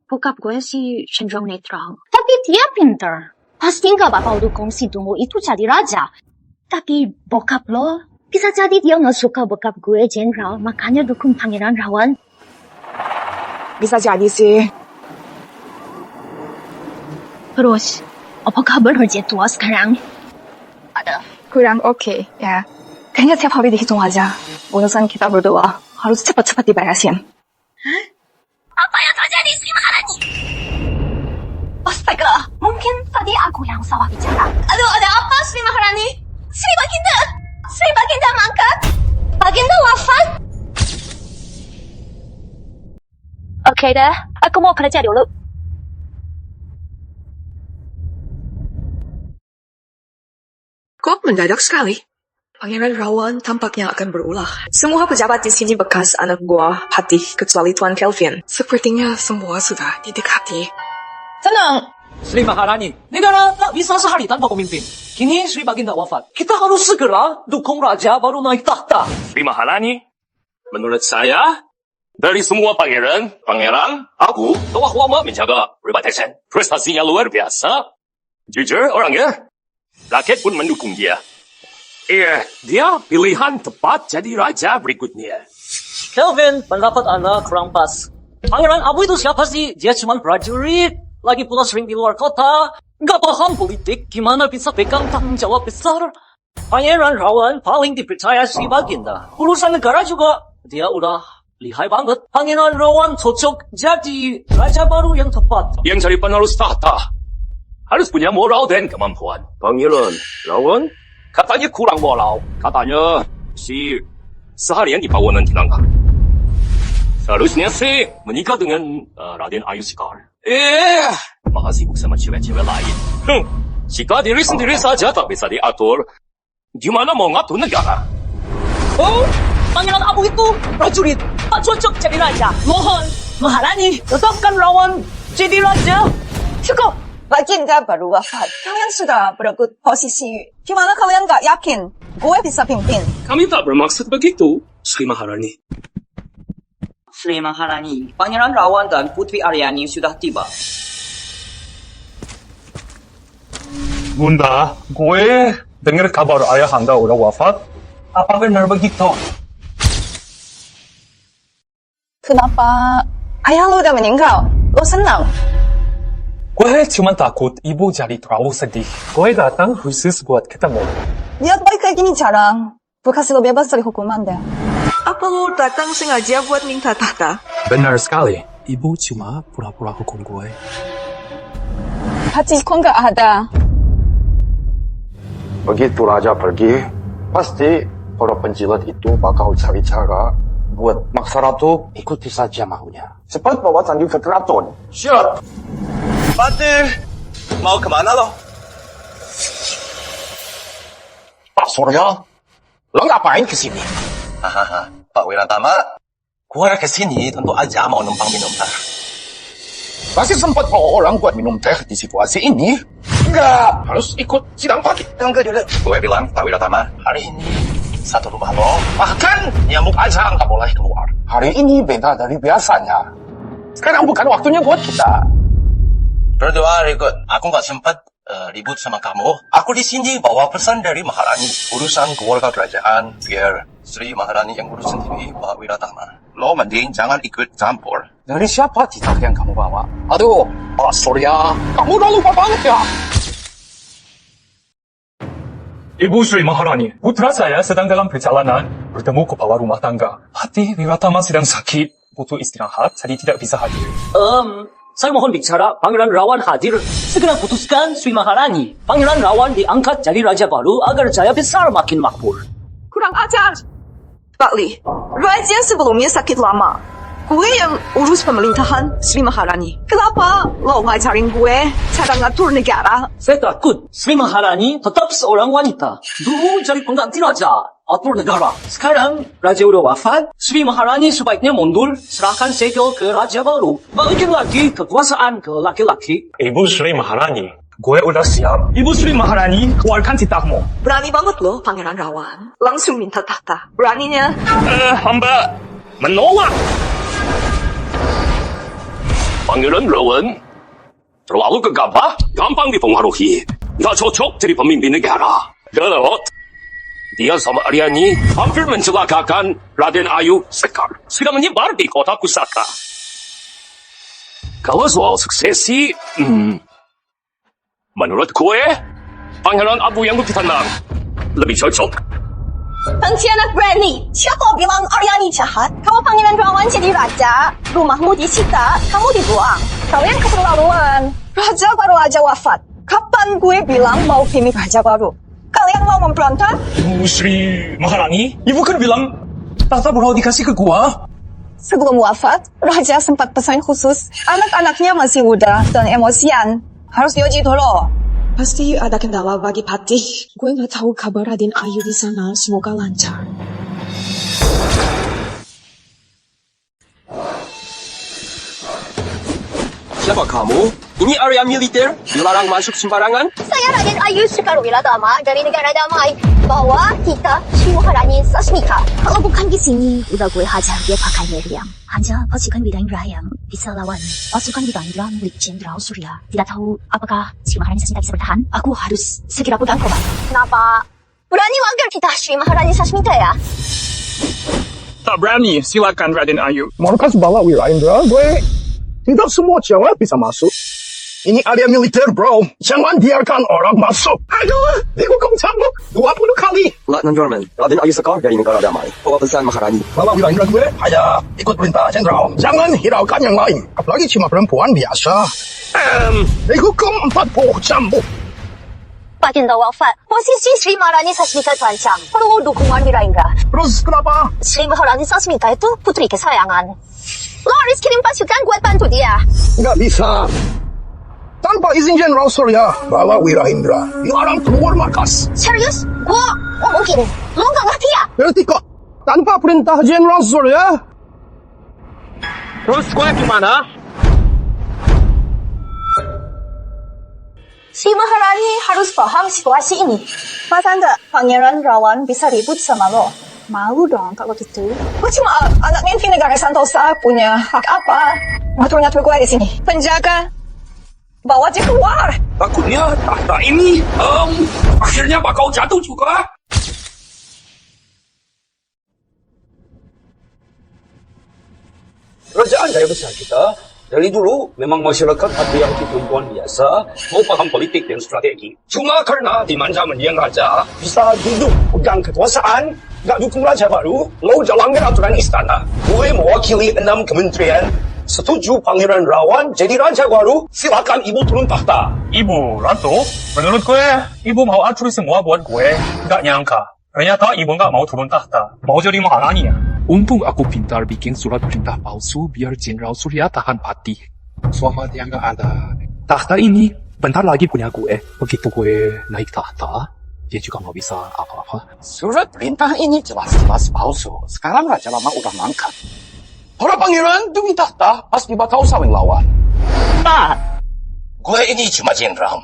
Bokap gue sih cenderung netral. Tapi dia pinter. Pasti gak bakal dukung si Dungu itu jadi raja. Tapi bokap lo, bisa jadi dia gak suka bokap gue jenderal, makanya dukung Pangeran Rawan. Bisa jadi sih. Terus, apa kabar raja tua sekarang? Ada. Kurang oke, ya. Kayaknya tiap hari dihitung aja. Urusan kita berdua harus cepat-cepat diberesin. Hah? Apa yang terjadi, Sri Maharani? Astaga, mungkin tadi aku yang salah bicara. Aduh, ada apa, Sri Maharani? Sri Baginda mangkat. Baginda wafat. Oke dah, aku mau kerja dulu. Kok mendadak sekali? Pangeran Rawan tampaknya akan berulah. Semua pejabat di sini bekas anak buah Patih kecuali Tuan Kelvin. Sepertinya semua sudah didekati. Tenang, Sri Maharani. Negara tak bisa sehari tanpa pemimpin. Kini Sri Baginda wafat. Kita harus segera dukung raja baru naik tahta. Sri Maharani, menurut saya, dari semua pangeran, aku telah lama menjaga perbatasan. Prestasinya luar biasa. Jujur orangnya, rakyat pun mendukung dia. Dia pilihan tepat jadi raja berikutnya. Kelvin, pendapat Anda kurang pas. Pangeran Abu itu siapa sih? Dia cuma prajurit. Lagi pula sering di luar kota. Gak paham politik. Gimana bisa pegang tanggung jawab besar? Pangeran Rawan paling dipercaya Sri Baginda. Urusan negara juga. Dia udah lihai banget. Pangeran Rawan cocok jadi raja baru yang tepat. Yang cari penerus tahta harus punya moral dan kemampuan. Pangeran Rawan katanya kurang moral. Katanya seharian di pawanan Tinangka. Seharusnya sih menikah dengan Raden Ayu Sekar. Malah sibuk sama cewek-cewek lain. Jika diri sendiri saja tak bisa diatur, gimana mau ngatur negara? Oh, Pangeran Abu itu prajurit. Tak cocok jadi raja. Mohon, Maharani, tetapkan Rawan jadi raja. Cukup. Baginda baru wafat. Kalian sudah berebut posisi. Gimana kalian gak yakin gue bisa pimpin? Kami tak bermaksud begitu, Sri Maharani. Sri Maharani, Pangeran Rawan dan Putri Aryani sudah tiba. Bunda, gue dengar kabar ayah Anda udah wafat. Apa benar begitu? Kenapa ayah lo udah meninggal? Lo senang? Gue cuma takut ibu jadi terlalu sedih. Gue datang khusus buat ketemu. Lihat baik kayak gini jarang. Bekas lo bebas dari hukuman deh. Apa lo datang sengaja buat minta tahta? Benar sekali. Ibu cuma pura-pura hukum gue. Hati kok nggak ada. Begitu raja pergi, pasti para penjilat itu bakal cari cara buat maksa ratu ikuti saja maunya. Cepat bawa Sanju ke keraton. Siap. Patih, mau kemana lo? Pak Surya, lo ngapain kesini? Hahaha, Pak Wiratama, gua kesini tentu aja mau numpang minum teh. Masih sempat bawa orang buat minum teh di situasi ini? Enggak, harus ikut sidang pagi. Enggak dulu. Gue bilang, Pak Wiratama, hari ini satu rumah lo, bahkan nyamuk aja nggak boleh keluar. Hari ini beda dari biasanya. Sekarang bukan waktunya buat kita. Berdua ikut, aku nggak sempat ribut sama kamu. Aku di sini bawa pesan dari Maharani. Urusan keluarga kerajaan, biar Sri Maharani yang urus sendiri, Pak Wiratama. Lo mending jangan ikut campur. Dari siapa titah yang kamu bawa? Aduh, Pak Surya, kamu udah lupa banget ya? Ibu Sri Maharani, putra saya sedang dalam perjalanan bertemu kepala rumah tangga. Hati Wiratama sedang sakit, butuh istirahat, jadi tidak bisa hadir. Saya mohon bicara, Pangeran Rawan hadir. Segera putuskan Sri Maharani. Pangeran Rawan diangkat jadi raja baru agar Jaya besar makin makmur. Kurang ajar. Pak Li, raja sebelumnya sakit lama. Gue yang urus pemerintahan Sri Maharani. Kenapa lo ngajarin gue cara ngatur negara? Saya takut Sri Maharani tetap seorang wanita. Dulu jadi pengganti raja, atur negara. Sekarang raja udah wafat, Sri Maharani sebaiknya mundur, serahkan segel ke raja baru. Balikin lagi kekuasaan ke laki-laki. Ibu Sri Maharani, gue udah siap. Ibu Sri Maharani, keluarkan titahmu. Berani banget lo, Pangeran Rawan. Langsung minta tahta. Beraninya. Hamba menolak. Pangeran Rawan terlalu gegabah, gampang dipengaruhi. Nggak cocok jadi pemimpin negara. Gelot, dia sama Aryani hampir mencelakakan Raden Ayu Sekar. Sudah menyebar di kota Pusaka. Kalau soal suksesi, menurut gue, Pangeran Abu yang lebih tenang, lebih cocok. Pengkhianat berani. Siapa bilang Aryani jahat? Kalau Pangeran Rawan jadi raja, rumahmu disita, kamu dibuang. Kalian keterlaluan. Raja baru aja wafat. Kapan gue bilang mau pilih raja baru? Kalian mau memberontak? Ibu Sri Maharani, ibu kan bilang tahta baru dikasih ke gua. Sebelum wafat, Raja sempat pesan khusus. Anak-anaknya masih muda dan emosian. Harus diuji dulu. Pasti ada kendala bagi Patih. Gue nggak tahu kabar Raden Ayu di sana. Semoga lancar. Siapa kamu? Ini area militer, dilarang masuk sembarangan. Saya Raden Ayu Sekar Wiratama dari negara damai. Bawa kita Sri Maharani Sasmita. Kalau bukan di sini, udah gue hajar dia pakai meriam. Hanya pasukan Widayendra yang bisa lawan pasukan Widayendra milik Jenderal Surya. Tidak tahu apakah Sri Maharani Sasmita bisa bertahan. Aku harus segera pegang kobat. Kenapa? Berani langgar kita Sri Maharani Sasmita ya? Tak berani, silakan Raden Ayu. Markas bala Wirayendra, gue tidak semua cewek bisa masuk. Ini area militer, bro. Jangan biarkan orang masuk. Aduh, dihukum cambuk 20 kali. Lieutenant German, Raden Ayu Sekar dari negara damai. Bawa pesan Maharani. Bala Wirayendra gue hanya ikut perintah jenderal. Jangan hiraukan yang lain. Apalagi cuma perempuan biasa. Dihukum 40 cambuk. Baginda wafat. Posisi Sri Maharani Sasmita terancam. Perlu dukungan Wirayendra. Terus kenapa? Sri Maharani Sasmita itu putri kesayangan. Lo harus kirim pasukan buat bantu dia. Nggak bisa. Tanpa izin Jenderal Surya, Bala Wirayendra dilarang keluar markas. Serius? Gua mungkin. Lo nggak ngerti ya? Berarti kok tanpa perintah Jenderal Surya? Terus gue gimana? Si Maharani harus paham situasi ini. Mas Anda, Pangeran Rawan bisa ribut sama lo. Malu dong kalau gitu. Gue cuma anak mimpi negara Santosa, punya hak apa? Ngatur-ngatur gue di sini. Penjaga. Bawa dia keluar. Takutnya tahta ini akhirnya bakal jatuh juga. Kerajaan Jaya Besar kita dari dulu memang masyarakat patriarki perempuan biasa, mau paham politik dan strategi. Cuma karena dimanja mendiang raja bisa duduk pegang kekuasaan, gak dukung raja baru, lo jalankan aturan istana. Gue mewakili 6 kementerian. Setuju Pangeran Rawan jadi raja baru, silakan ibu turun tahta. Ibu, Ratu, menurut gue, ibu mau atur semua buat gue. Gak nyangka, ternyata ibu gak mau turun tahta. Mau jadi Maharani ya? Untung aku pintar bikin surat perintah palsu biar Jenderal Surya tahan Patih. Selama dia gak ada, tahta ini bentar lagi punya gue. Begitu gue naik tahta, dia juga nggak bisa apa-apa. Surat perintah ini jelas-jelas palsu. Sekarang Raja Lama udah mangkat. Para pangeran demi tahta pasti bakal saling lawan. Nah, gue ini cuma jenderal.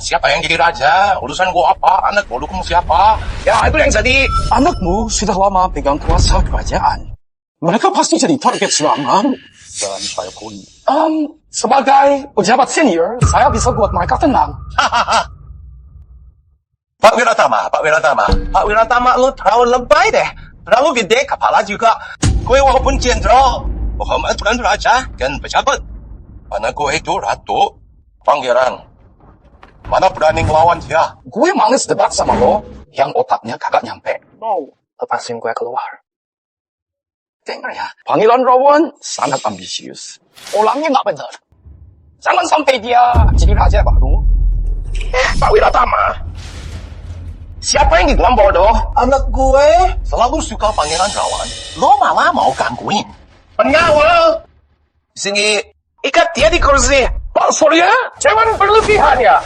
Siapa yang jadi raja? Urusan gue apa? Anak gue dukung siapa? Ya, itu yang jadi. Anakmu sudah lama pegang kuasa kerajaan. Mereka pasti jadi target serangan. Dan saya pun, sebagai pejabat senior, saya bisa buat mereka tenang. Pak Wiratama, lu terlalu lebay deh. Terlalu gede kepala juga. Gue walaupun jenderal, Muhammad bukan raja dan pejabat. Karena gue itu ratu, pangeran. Mana berani ngelawan dia? Gue males debat sama lo, yang otaknya kagak nyampe. No, lepasin gue keluar. Dengar ya, Pangeran Rawan sangat ambisius. Orangnya nggak benar. Jangan sampai dia jadi raja baru. Pak Wiratama, siapa yang dibilang bodoh? Anak gue selalu suka Pangeran Rawan. Lo malah mau gangguin. Pengawal! Sini, ikat dia di kursi. Pak Surya, jangan berlebihan ya.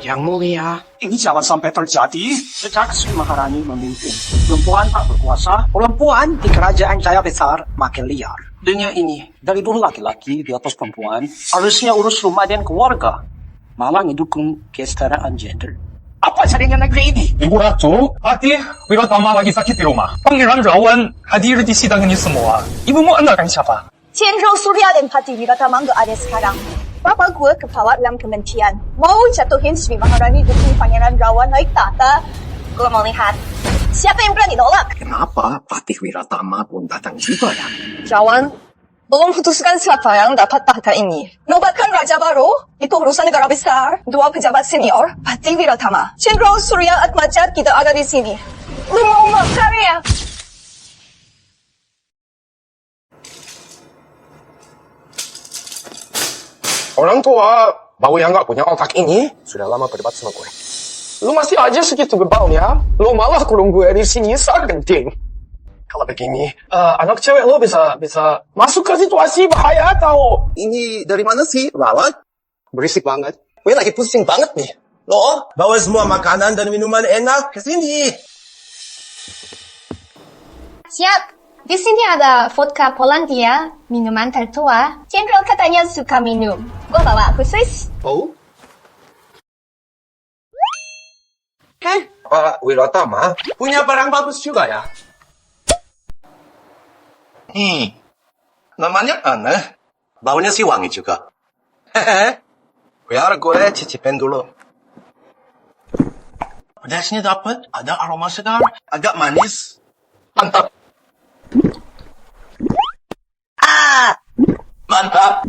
Yang mulia, ini jangan sampai terjadi sejak Sri Maharani memimpin. Perempuan tak berkuasa, perempuan di kerajaan Jaya Besar makin liar. Dunia ini, dari dulu laki-laki di atas perempuan, harusnya urus rumah dan keluarga. Malah ngedukung kesetaraan gender. Apa jadinya negeri ini? Ibu Ratu, hati Wiratama lagi sakit di rumah. Pangeran Rawan hadir di sidang ini semua. Ibu mau andalkan siapa? Jenderal Surya dan Pati Wiratama nggak ada sekarang. Bapak gue kepala dalam kementerian. Mau jatuhin Sri Maharani dukung Pangeran Rawan naik tahta. Gue mau lihat siapa yang berani nolak. Kenapa Patih Wiratama pun datang juga ya? Rawan belum putuskan siapa yang dapat tahta ini. Nobatkan raja baru, itu urusan negara besar. Dua pejabat senior, Patih Wiratama. Jenderal Surya Atmaja tidak ada di sini. Lu mau makar ya? Orang tua, bau yang gak punya otak ini, sudah lama berdebat sama gue. Lu masih aja segitu gebalnya, lu malah kurung gue di sini sangat genting. Kalau begini, anak cewek lu bisa masuk ke situasi bahaya tau. Ini dari mana sih, Lawan? Berisik banget. Gue lagi pusing banget nih. Lo, bawa semua makanan dan minuman enak ke sini. Siap. Di sini ada vodka Polandia, minuman tertua. Jenderal katanya suka minum. Gua bawa khusus. Oh? Pak Wiratama punya barang bagus juga ya? Namanya aneh. Baunya sih wangi juga. Biar gue cicipin dulu. Pedasnya dapat, ada aroma segar, agak manis. Mantap. Mantap.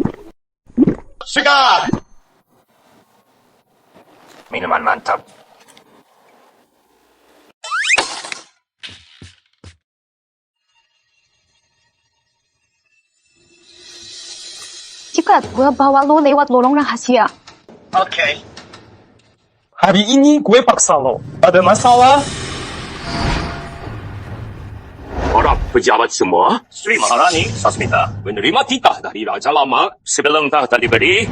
Segar. Minuman mantap. Cepat, gue bawa lo lewat lorong rahasia. Oke. Hari ini gue paksa lo. Ada masalah? Para pejabat semua, Sri Maharani Sasmita menerima titah dari Raja Lama sebelum tahta diberi.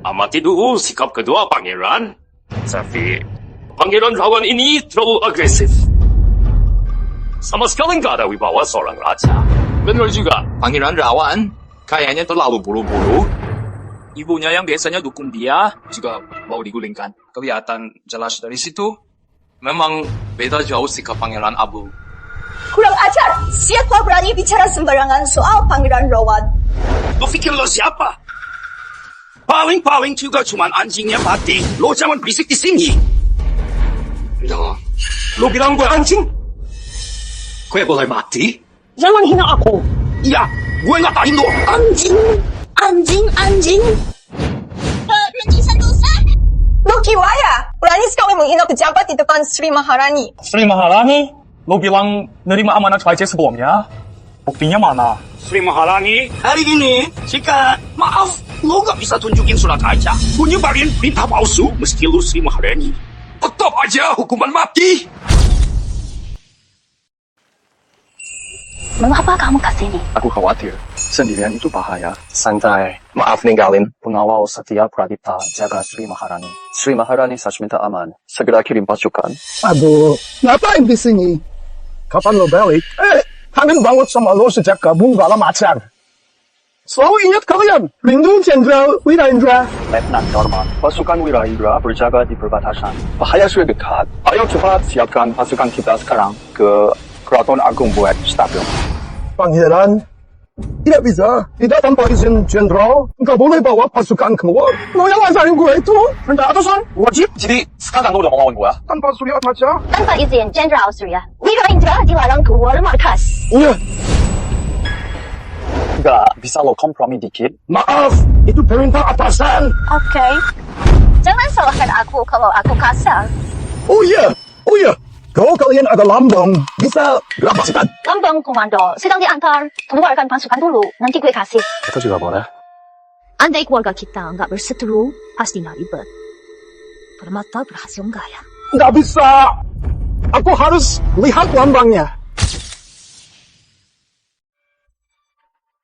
Amati dulu sikap kedua pangeran. Tapi Pangeran Rawan ini terlalu agresif. Sama sekali nggak ada wibawa seorang raja. Benar juga, Pangeran Rawan kayaknya terlalu buru-buru. Ibunya yang biasanya dukung dia juga mau digulingkan. Kelihatan jelas dari situ. Memang beda jauh sikap Pangeran Abu. Kurang ajar. Siapa berani bicara sembarangan soal Pangeran Rawan? Lo pikir lo siapa? Paling-paling juga cuman anjingnya Pati. Lo jangan bisik di sini. Lo bilang gue anjing? Gue boleh mati? Jangan hina aku. Iya, gue ngatain lo. Anjing. Nanti dosa. Lo kiwaya. Berani sekali menghina pejabat di depan Sri Maharani. Sri Maharani? Lo bilang nerima amanat raja sebelumnya? Buktinya mana? Sri Maharani, hari ini, jika maaf, lo gak bisa tunjukin surat raja. Gue nyebarin perintah palsu, mesti lo Sri Maharani. Tetap aja hukuman mati. Mengapa kamu kesini? Aku khawatir Sendirian itu bahaya. Santai. Maaf ninggalin. Pengawal setia Pradipta jaga Sri Maharani. Sri Maharani Sasmita aman. Segera kirim pasukan. Aduh, ngapain di sini? Kapan lo balik? Kangen banget sama lo sejak gabung dalam acar. Selalu ingat kalian, lindung Jenderal Wirendra. Letnan Dharma, pasukan Wirendra berjaga di perbatasan. Bahaya sudah dekat. Ayo cepat siapkan pasukan kita sekarang ke Keraton Agung buat stabil. Pangeran, tidak bisa. Tidak tanpa izin Jenderal. Nggak boleh bawa pasukan keluar. Lo yang lantarin gue itu. Rendah atasan, wajib. Jadi, sekarang lo udah mau lawan gue? Tanpa Surya Atmaja. Tanpa izin Jenderal Surya, Wirendra dilarang keluar markas. Iya. Nggak bisa lo kompromi dikit? Maaf, itu perintah atasan. Oke. Jangan salahkan aku kalau aku kasar. Oh iya. Kalau kalian ada lambang, bisa rapaskan. Lambang komando sedang diantar. Keluarkan pasukan dulu, nanti gue kasih. Itu juga boleh. Andai keluarga kita nggak berseteru, pasti nggak ribet. Permata berhasil nggak ya? Nggak bisa. Aku harus lihat lambangnya.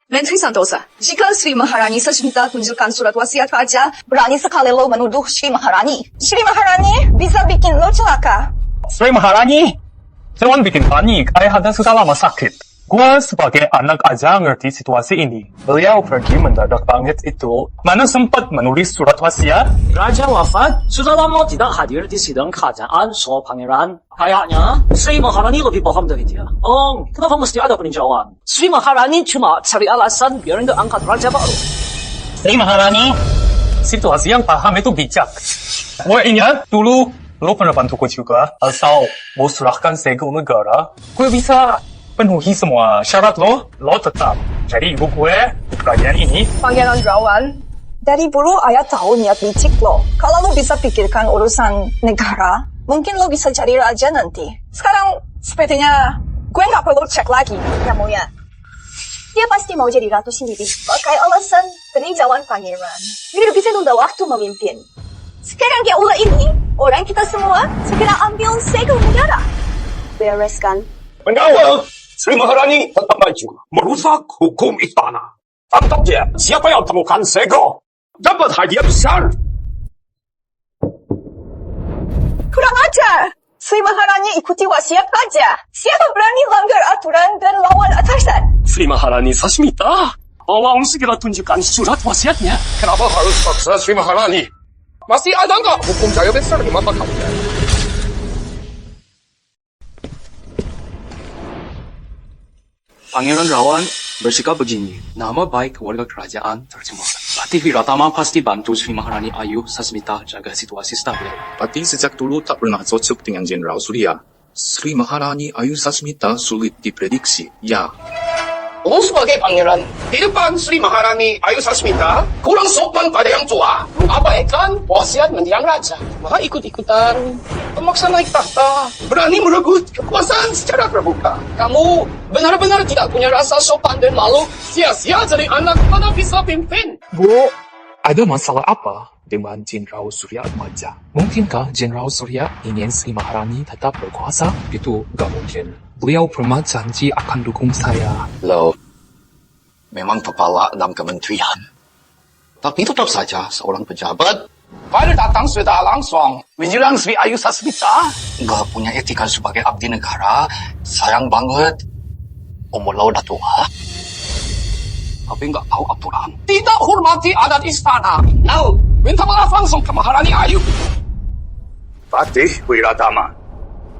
Menteri Santosa, jika Sri Maharani Sasmita tunjukkan surat wasiat raja, berani sekali lo menuduh Sri Maharani. Sri Maharani bisa bikin lo celaka. Sri Maharani, jangan bikin panik. Ayah anda sudah lama sakit. Gua sebagai anak aja ngerti situasi ini. Beliau pergi mendadak banget itu. Mana sempat menulis surat wasiat? Raja wafat, sudah lama tidak hadir di sidang kerajaan, so pangeran. Kayaknya Sri Maharani lebih paham dari dia. Kenapa mesti ada peninjauan? Sri Maharani cuma cari alasan biar nggak angkat raja baru. Sri Maharani, situasi yang paham itu bijak. Gue ingat dulu lo pernah bantuku juga. Asal mau serahkan segel negara, gue bisa penuhi semua syarat lo tetap jadi ibu gue di kerajaan ini. Pangeran Rawan, dari dulu ayah tahu niat licik lo. Kalau lo bisa pikirkan urusan negara, mungkin lo bisa jadi raja nanti. Sekarang, sepertinya gue nggak perlu cek lagi, ya Moya. Dia pasti mau jadi ratu sendiri. Pakai alasan peninjauan pangeran. Biar bisa nunda waktu memimpin. Sekarang dia ulah ini, orang kita semua segera ambil segel negara. Bereskan. Pengawal! Sri Maharani tetap maju, merusak hukum istana. Tangkap dia, siapa yang temukan segel, dapat hadiah besar. Kurang ajar! Sri Maharani ikuti wasiat raja. Siapa berani langgar aturan dan lawan atasan? Sri Maharani Sasmita, tolong segera tunjukkan surat wasiatnya. Kenapa harus paksa Sri Maharani? Masih ada nggak hukum jaya besar di mata kalian? Pangeran Rawan bersikap begini, nama baik keluarga kerajaan tercemar. Patih Wiratama pasti bantu Sri Maharani Ayu Sasmita jaga situasi stabil. Patih sejak dulu tak pernah cocok dengan Jenderal Surya. Sri Maharani Ayu Sasmita sulit diprediksi, ya. Lo sebagai pangeran, di depan Sri Maharani Ayu Sasmita, kurang sopan pada yang tua. Lo abaikan wasiat mendiang raja. Malah ikut-ikutan, memaksa naik tahta, berani merebut kekuasaan secara terbuka. Kamu benar-benar tidak punya rasa sopan dan malu. Sia-sia jadi anak mana bisa pimpin. Bu, ada masalah apa dengan Jenderal Surya Atmaja? Mungkinkah Jenderal Surya ingin Sri Maharani tetap berkuasa? Itu gak mungkin. Beliau pernah janji akan dukung saya. Lo memang kepala 6 kementerian. Tapi tetap saja seorang pejabat. Pada datang sudah langsung menyerang Sri Ayu Sasmita. Gak punya etika sebagai abdi negara. Sayang banget. Umur lo udah tua. Tapi gak tahu aturan. Tidak hormati adat istana. Now, minta maaf langsung ke Maharani Ayu. Patih Wiratama,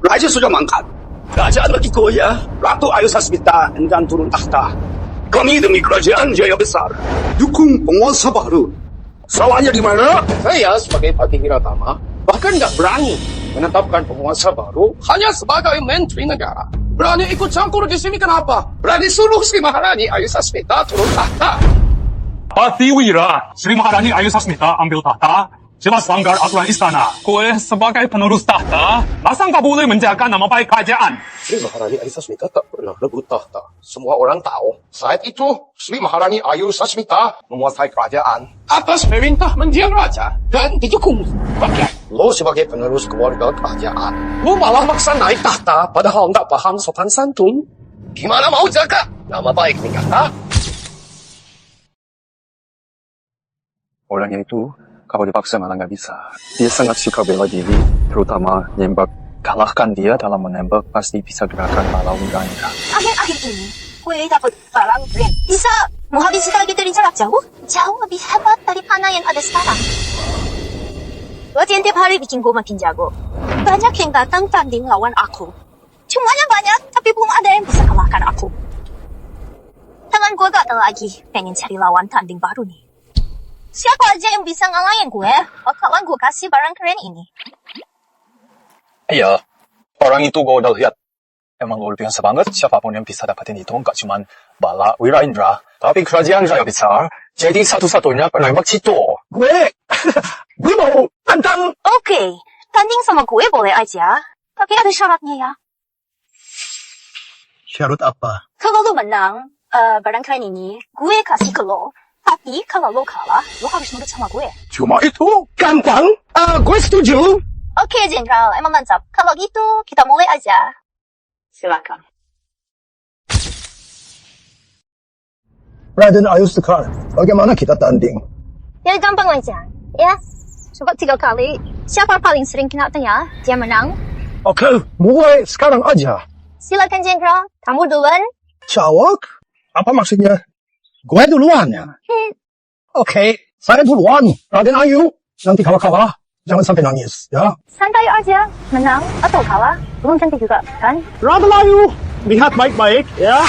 Raja sudah mangkat. Kerajaan lagi goyah. Ratu Ayu Sasmita enggan turun tahta. Kami demi kerajaan jaya besar dukung penguasa baru. Salahnya di mana? Saya sebagai Patih Wiratama bahkan nggak berani menetapkan penguasa baru hanya sebagai menteri negara. Berani ikut campur di sini kenapa? Berani suruh Sri Maharani Ayu Sasmita turun tahta. Patih Wira, Sri Maharani Ayu Sasmita ambil tahta, jelas langgar aturan istana. Gue sebagai penerus tahta, masa nggak boleh menjaga nama baik kerajaan? Sri Maharani Ayu Sasmita tak pernah rebut tahta. Semua orang tahu. Saat itu, Sri Maharani Ayu Sasmita menguasai kerajaan atas perintah mendiang raja dan didukung rakyat. Lo sebagai penerus keluarga kerajaan, lo malah maksa naik tahta padahal nggak paham sopan santun. Gimana mau jaga nama baik negara? Orangnya itu, kalau dipaksa malah nggak bisa. Dia sangat suka bela diri, terutama nembak. Kalahkan dia dalam menembak, pasti bisa gerakan bala wiranya. Akhir-akhir ini, gue dapat barang brand. Bisa menghabisi target dari jarak jauh? Jauh lebih hebat dari panah yang ada sekarang. Latihan tiap hari bikin gue makin jago. Banyak yang datang tanding lawan aku. Jumlahnya banyak, tapi belum ada yang bisa kalahkan aku. Tangan gue gatel lagi, pengen cari lawan tanding baru nih. Siapa aja yang bisa ngalahin gue, bakalan gue kasih barang keren ini. Iya, orang itu gue udah lihat. Emang luar biasa banget, siapapun yang bisa dapatin itu nggak cuma bala Wiraindra, tapi kerajaan raya besar, jadi satu-satunya penembak situ. Gue mau tantang. Oke, tanding sama gue boleh aja, tapi ada syaratnya ya. Syarat apa? Kalau lo menang, barang keren ini, gue kasih ke lo. Tapi kalau lo kalah, lo harus nurut sama gue. Cuma itu? Gampang? Gue setuju. Oke, Jenderal, emang mantap. Kalau gitu, kita mulai aja. Silakan. Raden Ayu Sekar, bagaimana kita tanding? Ya, gampang aja. Ya, coba 3 kali. Siapa paling sering kena tanya, dia menang. Oke, mulai sekarang aja. Silakan, Jenderal. Kamu duluan. Cawak? Apa maksudnya? Gue duluan ya? Oke, saya duluan. Raden Ayu, nanti kalau kalah, jangan sampai nangis, ya? Santai aja. Menang atau kalah, belum tentu juga, kan? Raden Ayu, lihat baik-baik, ya?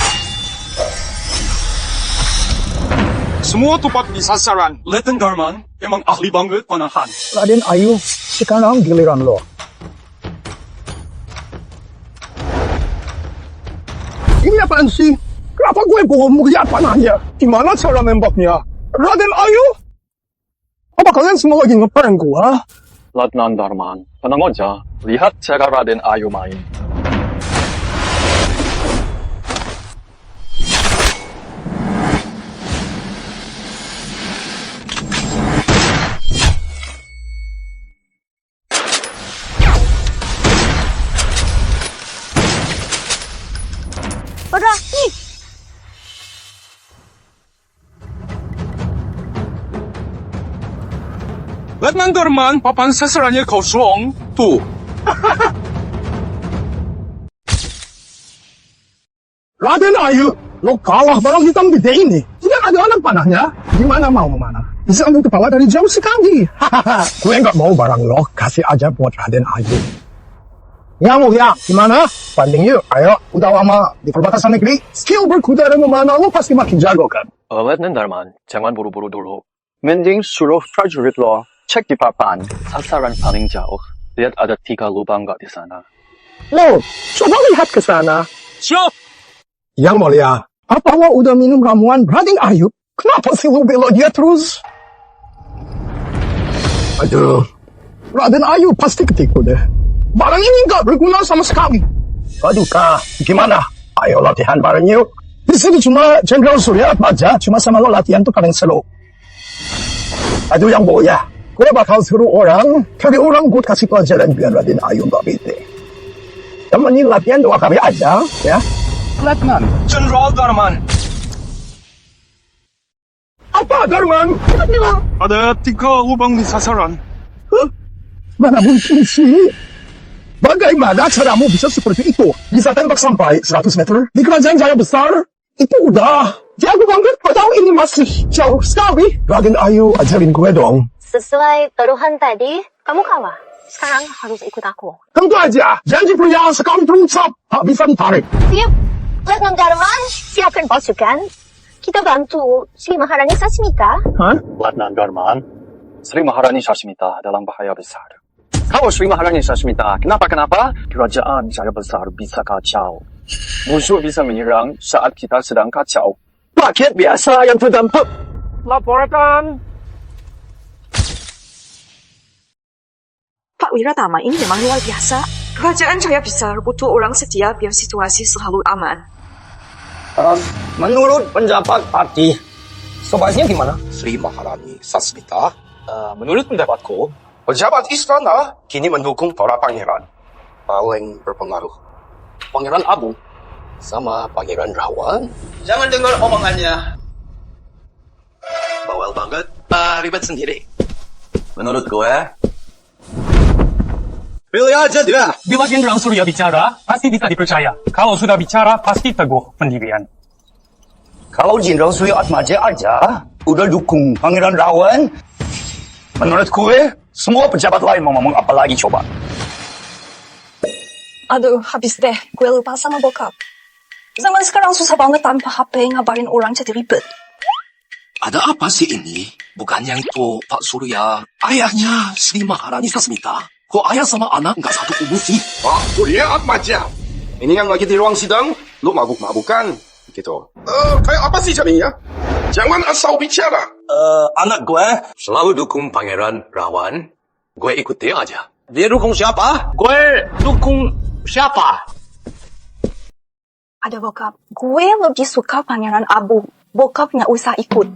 Semua tepat di sasaran. Letnan Garman emang ahli banget panahan. Raden Ayu, sekarang giliran lo. Ini apaan sih? Kenapa gue belum melihat panahnya? Gimana cara nembaknya? Raden Ayu? Apa kalian semua lagi ngeprank gue? Letnan Darman, tenang aja. Lihat cara Raden Ayu main. Berani! Letnan Darman, papan sasarannya kosong. Tuh. Raden Ayu, lo kalah barang hitam gede ini. Tidak ada anak panahnya. Gimana mau memanah? Bisa ambil kepala dari jauh sekali. Hahaha. Gue nggak mau barang lo. Kasih aja buat Raden Ayu. Ya mulia, gimana? Banding yuk, ayo. Udah lama di perbatasan negeri. Skill berkuda dan memanah lo pasti makin jago kan? Letnan Darman, jangan buru-buru dulu. Mending suruh prajurit lo cek di papan sasaran paling jauh. Lihat ada 3 lubang nggak di sana. Lo, coba lihat ke sana. Siap! Yang mulia, apa lo udah minum ramuan Raden Ayu? Kenapa sih lo bela dia terus? Aduh, Raden Ayu pasti ketipu deh. Barang ini nggak berguna sama sekali. Aduh, Kak, gimana? Ayo latihan bareng yuk. Di sini cuma Jenderal Surya aja, cuma sama lo latihan tuh paling seru. Aduh, yang mulia, gue bakal suruh orang, cari orang buat kasih pelajaran biar Raden Ayu nggak bete. Temenin latihan 2 kali aja, ya. Letnan. Jenderal Darman. Apa, Darman? Ada 3 lubang di sasaran. Huh? Mana mungkin sih? Bagaimana caramu bisa seperti itu? Bisa tembak sampai 100 meter? Di kerajaan jaya besar? Itu udah jago banget, padahal ini masih jauh sekali. Raden Ayu, ajarin gue dong. Sesuai taruhan tadi, kamu kalah. Sekarang harus ikut aku. Tentu aja, janji pria sekali terucap, tak bisa ditarik. Siap, Letnan Darman, siapkan pasukan. Kita bantu Sri Maharani Sasmita. Hah? Letnan Darman, Sri Maharani Sasmita dalam bahaya besar. Kalau Sri Maharani Sasmita, kenapa-kenapa, kerajaan jaya besar bisa kacau. Musuh bisa menyerang saat kita sedang kacau. Rakyat biasa yang terdampak. Laporkan. Pak Wiratama ini memang luar biasa. Kerajaan Jaya Besar butuh orang setia biar situasi selalu aman. Menurut pendapat Pati, sebaiknya gimana? Sri Maharani Sasmita, Menurut pendapatku, pejabat istana kini mendukung para pangeran. Paling berpengaruh. Pangeran Abu sama Pangeran Rawan. jangan dengar omongannya. Bawel banget. ribet sendiri. Menurut gue, Pilih aja dia. Bila Jenderal Surya bicara, pasti bisa dipercaya. Kalau sudah bicara, pasti teguh pendirian. Kalau Jenderal Surya Atmaja aja udah dukung Pangeran Rawan, menurut gue semua pejabat lain mau ngomong apa lagi coba? Aduh, habis deh. Gue lupa sama bokap. Zaman sekarang susah banget tanpa HP ngabarin orang jadi ribet. Ada apa sih ini? Bukannya itu Pak Surya, ayahnya Sri Maharani Sasmita. Kok ayah sama anak nggak satu tubuh sih? Pak Surya Atmaja. Ini yang lagi di ruang sidang, lu mabuk-mabukan. Gitu. Kayak apa sih jadinya? Jangan asal bicara. anak gue selalu dukung Pangeran Rawan. Gue ikut dia aja. Dia dukung siapa? Gue dukung siapa? Ada bokap. Gue lebih suka Pangeran Abu. Bokap nggak usah ikut.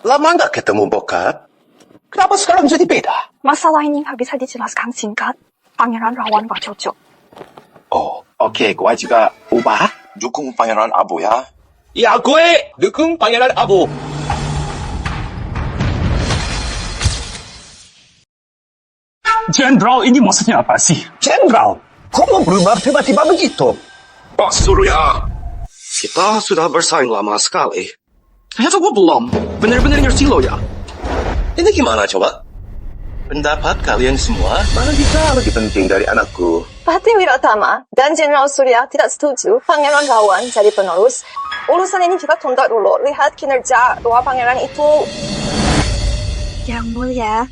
Lama nggak ketemu bokap? Kenapa sekarang jadi beda? Masalah ini nggak bisa dijelaskan singkat. Pangeran Rawan gak cocok. Oh, oke. Gue juga ubah. Dukung Pangeran Abu ya. Ya, gue dukung Pangeran Abu. Jenderal, ini maksudnya apa sih? Jenderal, kok mau berubah tiba-tiba begitu? Pak Surya, kita sudah bersaing lama sekali. Saya coba belum. Bener-bener ngerti lo ya. Ini gimana coba? Pendapat kalian semua? Mana bisa lebih penting dari anakku? Patih Wiratama dan Jenderal Surya tidak setuju Pangeran Rawan jadi penerus. Urusan ini juga tunda dulu. Lihat kinerja dua pangeran itu. Yang mulia,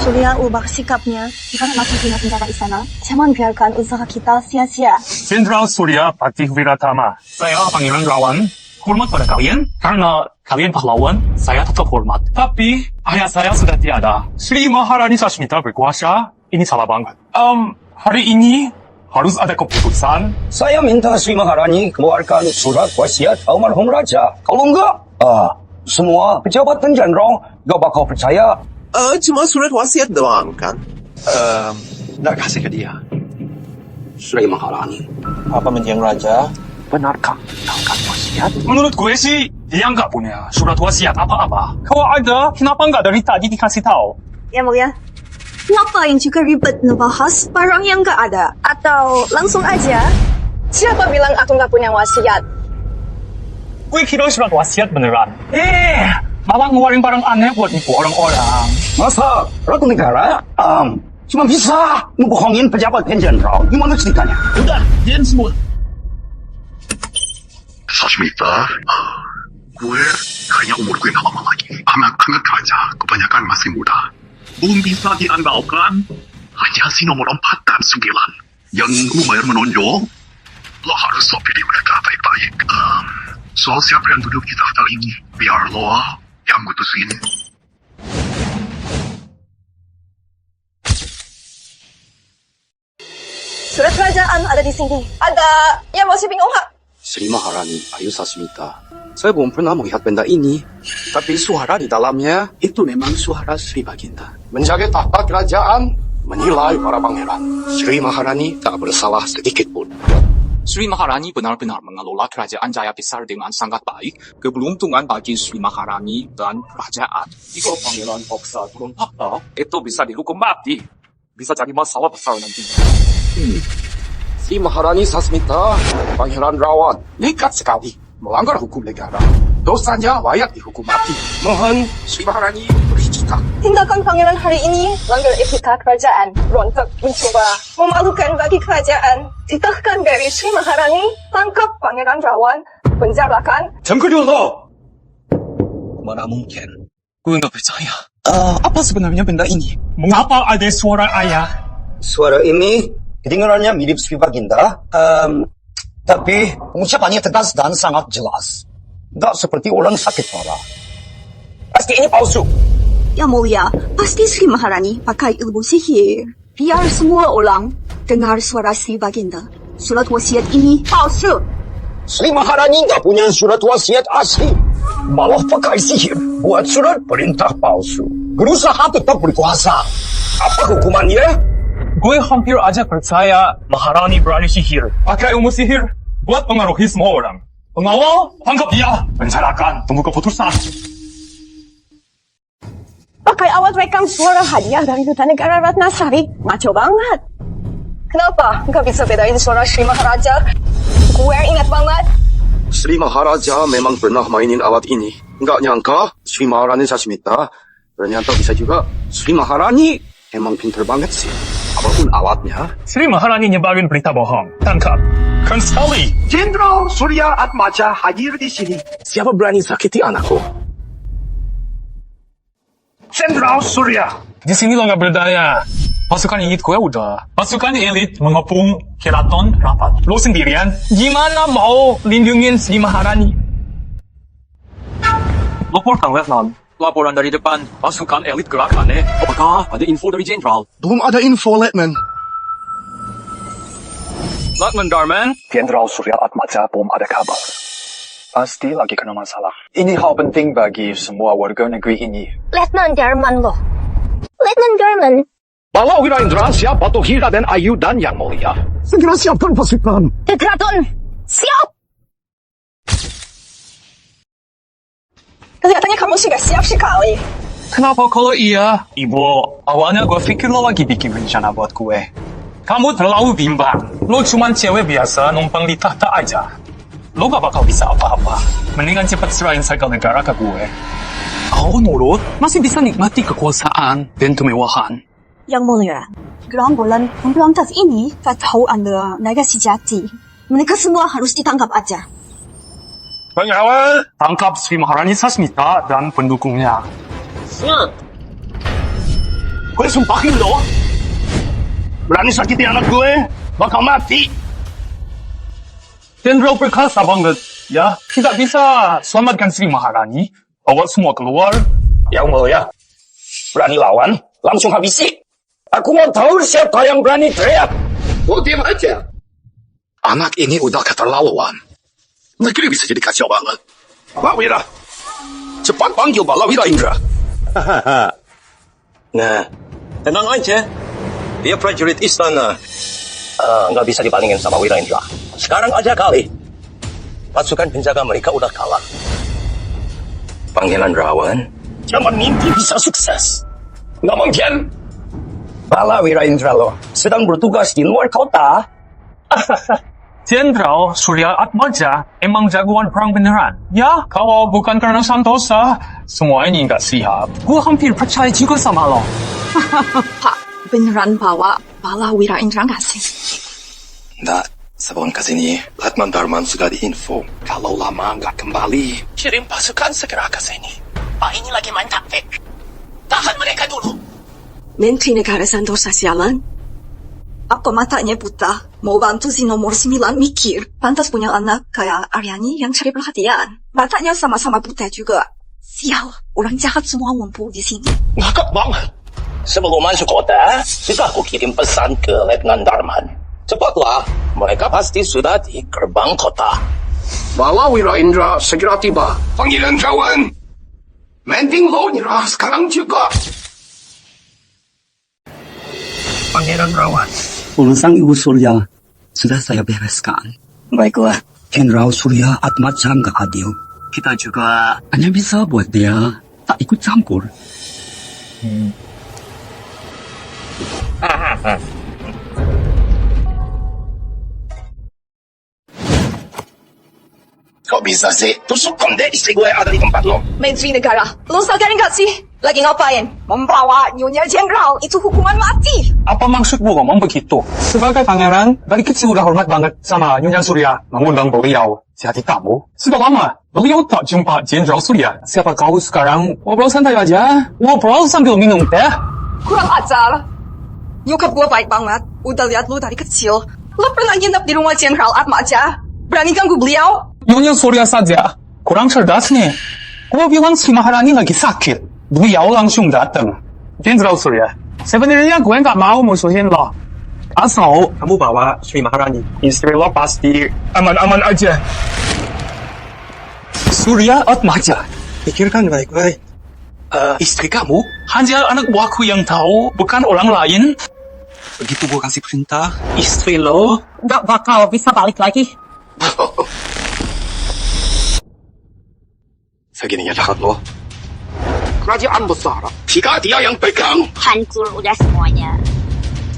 Surya ubah sikapnya. Jika masih di penjara istana, jangan biarkan usaha kita sia-sia. Jenderal Surya Patih Wiratama. Saya Pangeran Rawan. Hormat pada kalian, karena kalian pahlawan, saya tetap hormat. Tapi, ayah saya sudah tiada. Sri Maharani Sasmita berkuasa, ini salah banget. Hari ini, harus ada keputusan. Saya minta Sri Maharani keluarkan surat wasiat almarhum Raja. Kalau enggak, semua pejabat dan jenderal gak bakal percaya. Cuma surat wasiat doang, kan? Nggak kasih ke dia. Sri Maharani. Apa menjeng raja? Benarkah tentang wasiat? Menurut gue sih, dia nggak punya surat wasiat apa-apa. Kalau ada, kenapa nggak dari tadi dikasih tahu? Ya mulia, ngapain juga ribet ngebahas barang yang nggak ada? Atau langsung aja? Siapa bilang aku nggak punya wasiat? Gue kira surat wasiat beneran. Malah ngeluarin barang aneh buat nipu orang-orang. Masa Ratu Negara cuma bisa ngebohongin pejabat dan jenderal? Gimana ceritanya? Udah, diam semua. Sasmita, gue kayaknya umur gue gak lama lagi. Anak-anak raja kebanyakan masih muda. Belum bisa diandalkan. Hanya si nomor 4 dan 9 yang lumayan menonjol. Lo harus pilih mereka baik-baik. Soal siapa yang duduk di tahta ini, biar lo yang mutusin. Surat kerajaan ada di sini. Ada yang masih bingung nggak? Sri Maharani Ayu Sasmita. Saya belum pernah melihat benda ini. Tapi suara di dalamnya itu memang suara Sri Baginda. Menjaga tahta kerajaan, menilai para pangeran. Sri Maharani tak bersalah sedikit pun. Sri Maharani benar-benar mengelola kerajaan Jaya Besar dengan sangat baik. Keberuntungan bagi Sri Maharani dan kerajaan. Jika pangeran paksa turun tahta, itu bisa dihukum mati. Bisa jadi masalah besar nanti. Sri Maharani Sasmita, Pangeran Rawan, nekat sekali melanggar hukum negara. Dosanya layak dihukum mati. Mohon Sri Maharani beri cita. Tindakan pangeran hari ini melanggar etika kerajaan. Rontok mencoba memalukan bagi kerajaan. Titahkan dari Sri Maharani, tangkap Pangeran Rawan, penjarakan. Tunggu dulu. Mana mungkin? Gue nggak percaya. Apa sebenarnya benda ini? Mengapa ada suara ayah? Suara ini kedengarannya mirip Sri Baginda, tapi pengucapannya tegas dan sangat jelas. Tidak seperti orang sakit parah. Pasti ini palsu. Yang mulia, pasti Sri Maharani pakai ilmu sihir. Biar semua orang dengar suara Sri Baginda. Surat wasiat ini palsu. Sri Maharani nggak punya surat wasiat asli. Malah pakai sihir buat surat perintah palsu. Berusaha tetap berkuasa. Apa hukumannya? Gue hampir aja percaya Maharani berani sihir. Pakai ilmu sihir buat pengaruhi semua orang. Pengawal, tangkap dia. Penjarakan, tunggu keputusan. Pakai awat rekam suara hadiah dari Duta Negara Ratnasari. Ngaco banget. Kenapa? Nggak bisa bedain suara Sri Maharaja? Gue ingat banget. Sri Maharaja memang pernah mainin alat ini. Nggak nyangka Sri Maharani Sasmita. Ternyata bisa juga Sri Maharani emang pinter banget sih. Apapun alatnya. Sri Maharani nyebarin berita bohong. Tangkap. Keren sekali. Jenderal Surya Atmaja hadir di sini. Siapa berani sakiti anakku? Jenderal Surya. Di sini lo nggak berdaya. Pasukan elit gue udah. Pasukan elit mengepung keraton rapat. Lo sendirian, gimana mau lindungin Sri Maharani? Laporkan, Letnan. Laporan dari depan pasukan elit gerakan, Apakah ada info dari Jenderal? Belum ada info, Letman. Letman Darman? Jenderal Surya Atmaja belum ada kabar. Pasti lagi kena masalah. Ini hal penting bagi semua warga negeri ini. Letnan Darman loh. Letnan Darman. Bala Wirendra siap patuhi Raden Ayu dan Yang Mulia. Segera siapkan pasukan. Ke keraton. Siap. Kelihatannya kamu sudah siap sekali. Kenapa kalau iya? Ibu, awalnya gue pikir lo lagi bikin rencana buat gue. Kamu terlalu bimbang. Lo cuman cewek biasa numpang di tahta aja. Lo gak bakal bisa apa-apa. Mendingan cepat serahin segel negara ke gue. Kau nurut, masih bisa nikmati kekuasaan dan kemewahan. Yang Mulia, gerombolan pemberontak ini tak tahu Anda negasi jati. Mereka semua harus ditangkap aja. Pengawal, tangkap Sri Maharani Sasmita dan pendukungnya. Siap. Gue sumpahin lo. Berani sakiti anak gue, bakal mati. Jenderal perkasa banget, ya. Tidak bisa selamatkan Sri Maharani. Bawa semua keluar. Yang Mulia, berani lawan, langsung habisi. Aku mau tahu siapa yang berani teriak. Oh, diam aja. Anak ini udah keterlaluan. Negeri bisa jadi kacau banget. Pak Wira, cepat panggil Bala Wira Indra. Nah, tenang aja. Dia prajurit istana. Nggak bisa dibandingin sama Wira Indra. Sekarang aja kali. Pasukan penjaga mereka udah kalah. Pangeran Rawan, jangan mimpi bisa sukses. Nggak mungkin. Bala Wira Indra lo sedang bertugas di luar kota. Jenderal Surya Atmaja emang jagoan perang beneran. Ya, kalau bukan karena Santosa, semua ini nggak siap. Gue hampir percaya juga sama lo. Pak, beneran bawa Bala Wira Indra nggak sih? Nggak, sebelum kesini, Letman Darman sudah diinfo. Kalau lama nggak kembali, kirim pasukan segera ke sini. Pak ini lagi main taktik. Tahan mereka dulu. Menteri Negara Santosa sialan. Apa matanya buta? Mau bantu si nomor 9 mikir. Pantas punya anak kayak Aryani yang cari perhatian. Matanya sama-sama buta juga. Sial, orang jahat semua ngumpul di sini. Ngakak banget. sebelum masuk kota, sudah aku kirim pesan ke Letnan Darman. Cepatlah, mereka pasti sudah di gerbang kota. Bala Wira Indra segera tiba. Panggilan kawan. Mending lo nyerah sekarang juga. Pangeran Rawan, urusan Ibu Surya sudah saya bereskan. Baiklah. Jenderal Surya Atmaja nggak adil. Kita juga hanya bisa buat dia tak ikut campur. Kok bisa sih? Tusuk konde istri gue ada di tempat lo. Menteri Negara, lo sadar nggak sih? Lagi ngapain? Membawa Nyonya Jenderal, itu hukuman mati. Apa maksudmu ngomong begitu? Sebagai pangeran, dari kecil udah hormat banget sama Nyonya Surya. Mengundang beliau jadi tamu. Sudah lama, beliau tak jumpa Jenderal Surya. Siapa kau sekarang? Ngobrol santai aja. Ngobrol sambil minum teh. Kurang ajar. Nyokap gue baik banget. Udah lihat lo dari kecil. Lo pernah nginep di rumah Jenderal Atmaja? Berani ganggu beliau? Nyonya Surya saja. Kurang cerdas nih. Gue bilang Sri Maharani lagi sakit. Beliau langsung datang. Jenderal Surya, sebenarnya gue nggak mau musuhin lo. Asal kamu bawa Sri Maharani. Istri lo pasti aman-aman aja. Surya Atmaja, pikirkan baik-baik. Istri kamu hanya anak buahku yang tahu, bukan orang lain. Begitu gue kasih perintah, istri lo nggak bakal bisa balik lagi. Segininya jahat lo. kerajaan besar. Jika dia yang pegang, Hancur udah semuanya.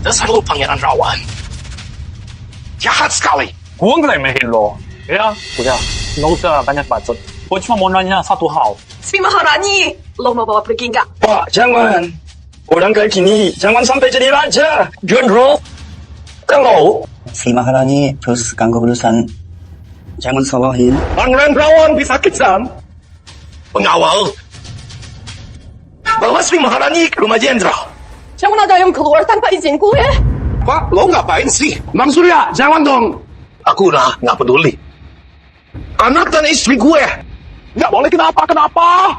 dasar lu pangeran rawan. Jahat sekali. Gua ngeremehin lo. Ya, udah. Nggak usah banyak bacot. Gua cuma mau nanya satu hal. Sri Maharani, lo mau bawa pergi nggak? Pak, jangan. Orang kayak gini, jangan sampai jadi raja. General. Kalau Sri Maharani terus ganggu urusan. Jangan salahin. Pangeran rawan bisa kejam. Pengawal. Bawa Sri Maharani ke rumah jenderal. Jangan ada yang keluar tanpa izin gue. Pak, lo ngapain sih? Bang Surya, jangan dong. Aku udah nggak peduli. Anak dan istri gue nggak boleh kenapa-kenapa.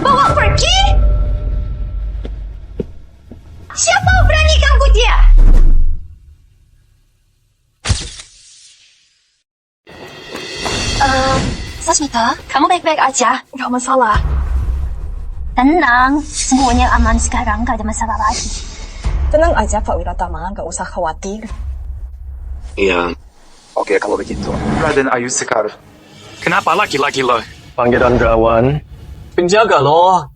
Bawa pergi? Siapa berani ganggu dia? Sasmita, kamu baik-baik aja? Nggak masalah. Tenang, semuanya aman sekarang, gak ada masalah lagi. Tenang aja Pak Wiratama, nggak usah khawatir. Iya. Oke, kalau begitu. Raden Ayu Sekar. Kenapa laki-laki lo? Pangeran Rawan, Penjaga lo.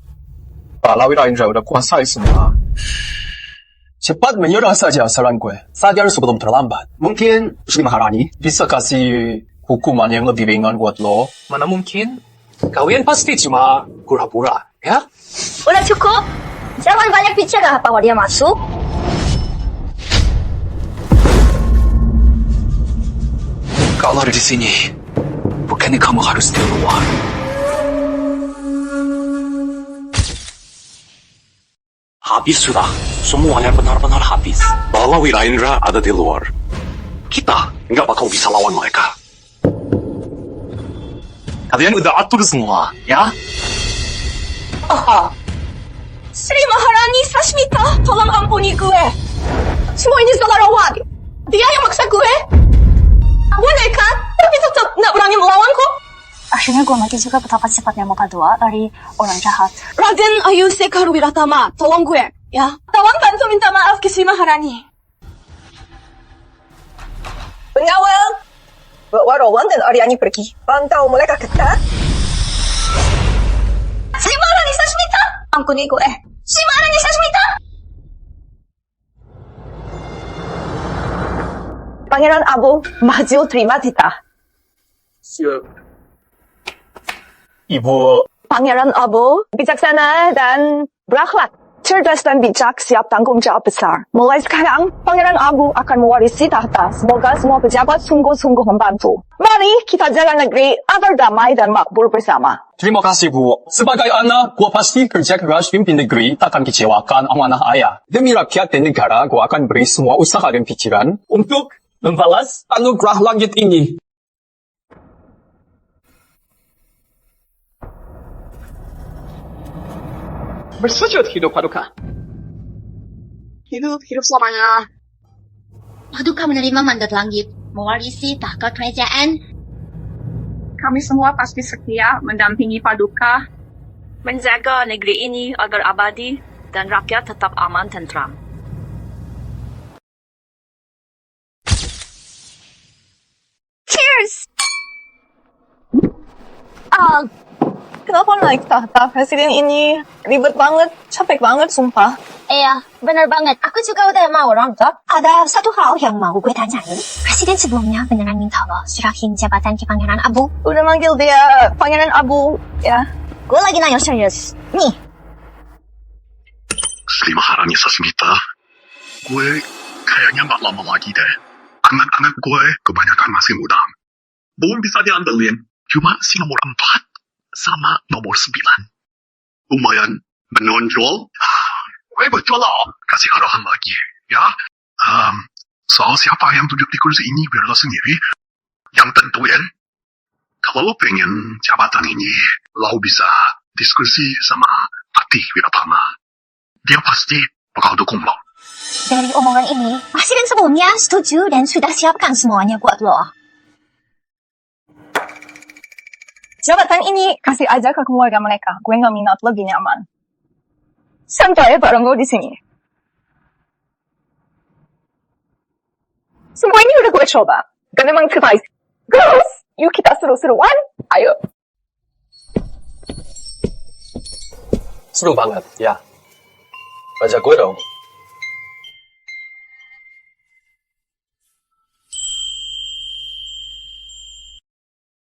Palawira Indra udah kuasai semua. Cepat menyerah saja saran gue. Sadar sebelum terlambat. Mungkin Sri Maharani bisa kasih hukuman yang lebih ringan buat lo. Mana mungkin? Kalian pasti cuma pura-pura, ya? Udah cukup. Jangan banyak bicara bahwa dia masuk. Kalau di sini, bukannya kamu harus di luar. Habis sudah. Semuanya benar-benar habis. Palawira Indra ada di luar. Kita nggak bakal bisa lawan mereka. Kalian udah atur semua, ya? Sri Maharani Sasmita, tolong ampuni gue. Semua ini salah Rawan. Dia yang maksa gue. Gue nekat, tapi tetap nggak berani melawanku. Akhirnya gue mati juga betapa cepatnya muka dua dari orang jahat. Raden Ayu Sekar Wiratama, tolong gue, ya. Tolong bantu minta maaf ke Sri Maharani. Pengawal, bawa Rawan dan Aryani pergi. Pantau mereka ketat. Sri Maharani Sasmita! Ampuni gue. Sri Maharani Sasmita! Pangeran Abu, maju terima titah. Ibu, Pangeran Abu, bijaksana dan berakhlak. Cerdas dan bijak, siap tanggung jawab besar. Mulai sekarang, Pangeran Abu akan mewarisi tahta. Semoga semua pejabat sungguh-sungguh membantu. Mari kita jalan negeri agar damai dan makmur bersama. terima kasih Bu. Sebagai anak, gue pasti kerja keras pimpin negeri takkan kecewakan amanah ayah. Demi rakyat dan negara, gue akan beri semua usaha dan pikiran untuk membalas anugerah langit ini. Bersujud hidup Paduka. Hidup selamanya. Paduka menerima mandat langit, mewarisi tahta kerajaan. Kami semua pasti setia mendampingi Paduka. Menjaga negeri ini agar abadi dan rakyat tetap aman tentram. Cheers! Kenapa naik tahta presiden ini? Ribet banget, capek banget, sumpah. Iya, benar banget. Aku juga udah mau rontok. Ada satu hal yang mau gue tanyain. Presiden sebelumnya beneran minta lo serahin jabatan ke Pangeran Abu. Udah manggil dia Pangeran Abu, ya. Gue lagi nanya serius. Nih. Sri Maharani Sasmita, gue kayaknya nggak lama lagi deh. Anak-anak gue kebanyakan masih muda. Belum bisa diandelin. Cuma si nomor 4 sama nomor 9. Lumayan menonjol. Gue betul loh. Kasih arahan lagi, ya. Soal siapa yang duduk di kursi ini biar lo sendiri yang tentuin. Kalau lo pengen jabatan ini, lo bisa diskusi sama Patih Wiratama. Dia pasti bakal dukung lo. Dari omongan ini, presiden sebelumnya setuju dan sudah siapkan semuanya buat lo. Jabatan ini kasih aja ke keluarga mereka. Gue nggak minat, lebih nyaman. Santai bareng gue di sini. Semua ini udah gue coba. Dan emang terbaik. Girls, yuk kita seru-seruan. Ayo. Seru banget, ya. Raja gue dong.